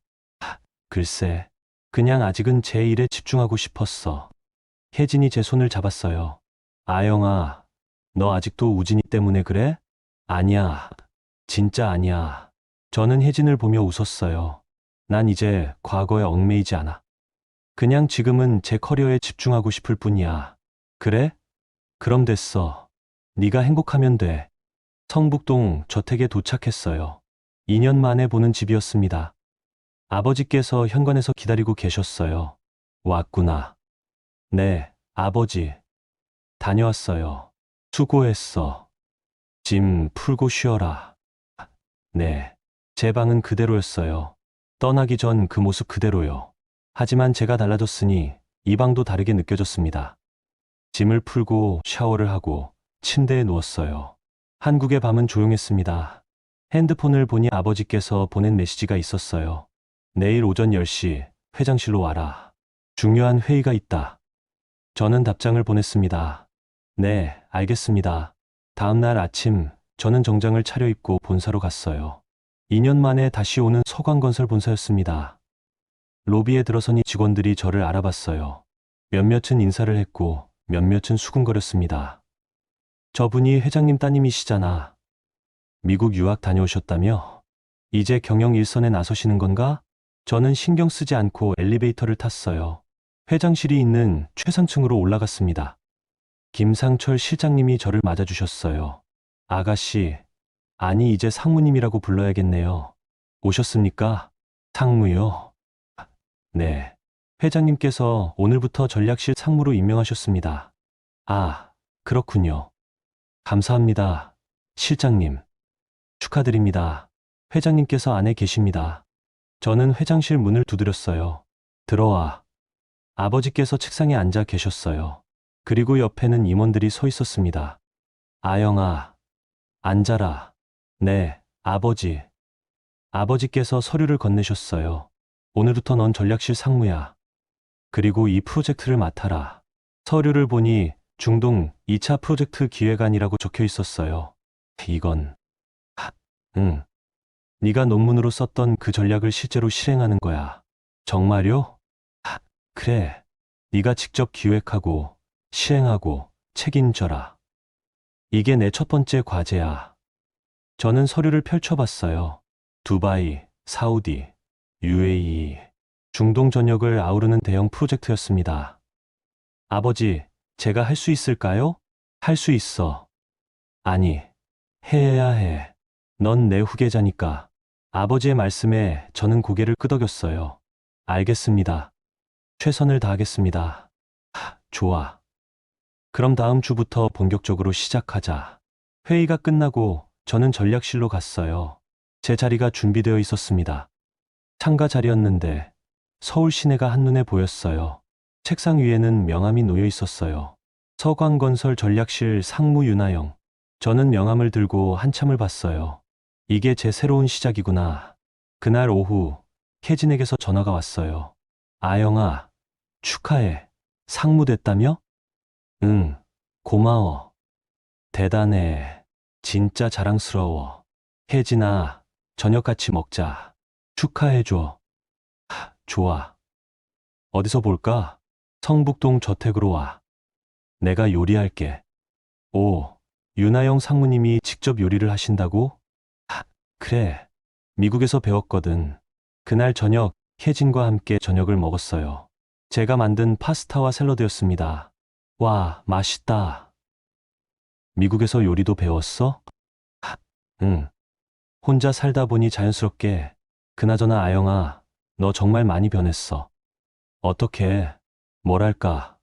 글쎄. 그냥 아직은 제 일에 집중하고 싶었어. 혜진이 제 손을 잡았어요. 아영아, 너 아직도 우진이 때문에 그래? 아니야. 진짜 아니야. 저는 혜진을 보며 웃었어요. 난 이제 과거에 얽매이지 않아. 그냥 지금은 제 커리어에 집중하고 싶을 뿐이야. 그래? 그럼 됐어. 네가 행복하면 돼. 성북동 저택에 도착했어요. 2년 만에 보는 집이었습니다. 아버지께서 현관에서 기다리고 계셨어요. 왔구나. 네, 아버지. 다녀왔어요. 수고했어. 짐 풀고 쉬어라. 네, 제 방은 그대로였어요. 떠나기 전 그 모습 그대로요. 하지만 제가 달라졌으니 이 방도 다르게 느껴졌습니다. 짐을 풀고 샤워를 하고 침대에 누웠어요. 한국의 밤은 조용했습니다. 핸드폰을 보니 아버지께서 보낸 메시지가 있었어요. 내일 오전 10시 회장실로 와라. 중요한 회의가 있다. 저는 답장을 보냈습니다. 네, 알겠습니다. 다음 날 아침 저는 정장을 차려입고 본사로 갔어요. 2년 만에 다시 오는 서광건설 본사였습니다. 로비에 들어서니 직원들이 저를 알아봤어요. 몇몇은 인사를 했고 몇몇은 수군거렸습니다. 저분이 회장님 따님이시잖아. 미국 유학 다녀오셨다며? 이제 경영 일선에 나서시는 건가? 저는 신경 쓰지 않고 엘리베이터를 탔어요. 회장실이 있는 최상층으로 올라갔습니다. 김상철 실장님이 저를 맞아주셨어요. 아가씨, 아니 이제 상무님이라고 불러야겠네요. 오셨습니까? 상무요? 네. 회장님께서 오늘부터 전략실 상무로 임명하셨습니다. 아, 그렇군요. 감사합니다. 실장님. 축하드립니다. 회장님께서 안에 계십니다. 저는 회장실 문을 두드렸어요. 들어와. 아버지께서 책상에 앉아 계셨어요. 그리고 옆에는 임원들이 서 있었습니다. 아영아, 앉아라. 네, 아버지. 아버지께서 서류를 건네셨어요. 오늘부터 넌 전략실 상무야. 그리고 이 프로젝트를 맡아라. 서류를 보니 중동 2차 프로젝트 기획안이라고 적혀 있었어요. 이건 응. 네가 논문으로 썼던 그 전략을 실제로 실행하는 거야. 정말요? 그래. 네가 직접 기획하고 시행하고 책임져라. 이게 내 첫 번째 과제야. 저는 서류를 펼쳐봤어요. 두바이, 사우디, UAE, 중동 전역을 아우르는 대형 프로젝트였습니다. 아버지, 제가 할 수 있을까요? 할 수 있어. 아니, 해야 해. 넌 내 후계자니까. 아버지의 말씀에 저는 고개를 끄덕였어요. 알겠습니다. 최선을 다하겠습니다. 좋아. 그럼 다음 주부터 본격적으로 시작하자. 회의가 끝나고 저는 전략실로 갔어요. 제 자리가 준비되어 있었습니다. 창가 자리였는데 서울 시내가 한눈에 보였어요. 책상 위에는 명함이 놓여 있었어요. 서광건설 전략실 상무 윤하영. 저는 명함을 들고 한참을 봤어요. 이게 제 새로운 시작이구나. 그날 오후 혜진에게서 전화가 왔어요. 아영아, 축하해. 상무 됐다며? 응, 고마워. 대단해. 진짜 자랑스러워. 혜진아, 저녁 같이 먹자. 축하해줘. 좋아. 어디서 볼까? 성북동 저택으로 와. 내가 요리할게. 오, 윤하영 상무님이 직접 요리를 하신다고? 그래. 미국에서 배웠거든. 그날 저녁 혜진과 함께 저녁을 먹었어요. 제가 만든 파스타와 샐러드였습니다. 와, 맛있다. 미국에서 요리도 배웠어? 응. 혼자 살다 보니 자연스럽게. 그나저나 아영아, 너 정말 많이 변했어. 어떻게, 뭐랄까,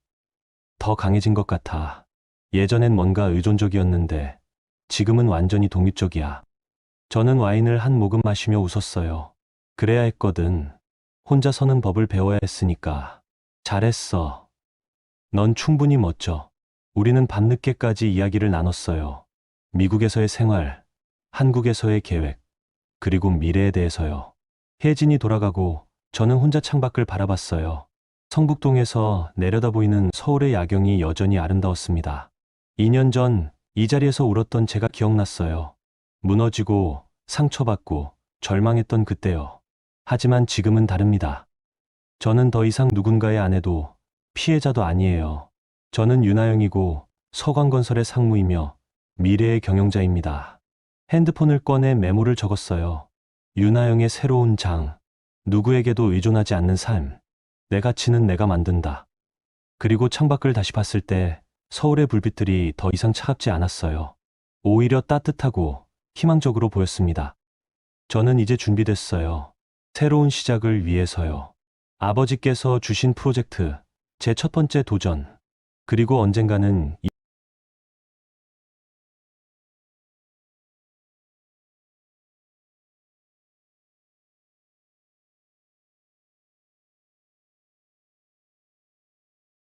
더 강해진 것 같아. 예전엔 뭔가 의존적이었는데 지금은 완전히 독립적이야. 저는 와인을 한 모금 마시며 웃었어요. 그래야 했거든. 혼자 서는 법을 배워야 했으니까. 잘했어. 넌 충분히 멋져. 우리는 밤늦게까지 이야기를 나눴어요. 미국에서의 생활, 한국에서의 계획, 그리고 미래에 대해서요. 혜진이 돌아가고 저는 혼자 창밖을 바라봤어요. 성북동에서 내려다 보이는 서울의 야경이 여전히 아름다웠습니다. 2년 전 이 자리에서 울었던 제가 기억났어요. 무너지고 상처받고 절망했던 그때요. 하지만 지금은 다릅니다. 저는 더 이상 누군가의 아내도 피해자도 아니에요. 저는 윤하영이고 서광건설의 상무이며 미래의 경영자입니다. 핸드폰을 꺼내 메모를 적었어요. 윤하영의 새로운 장. 누구에게도 의존하지 않는 삶. 내 가치는 내가 만든다. 그리고 창밖을 다시 봤을 때 서울의 불빛들이 더 이상 차갑지 않았어요. 오히려 따뜻하고 희망적으로 보였습니다. 저는 이제 준비됐어요. 새로운 시작을 위해서요. 아버지께서 주신 프로젝트, 제 첫 번째 도전, 그리고 언젠가는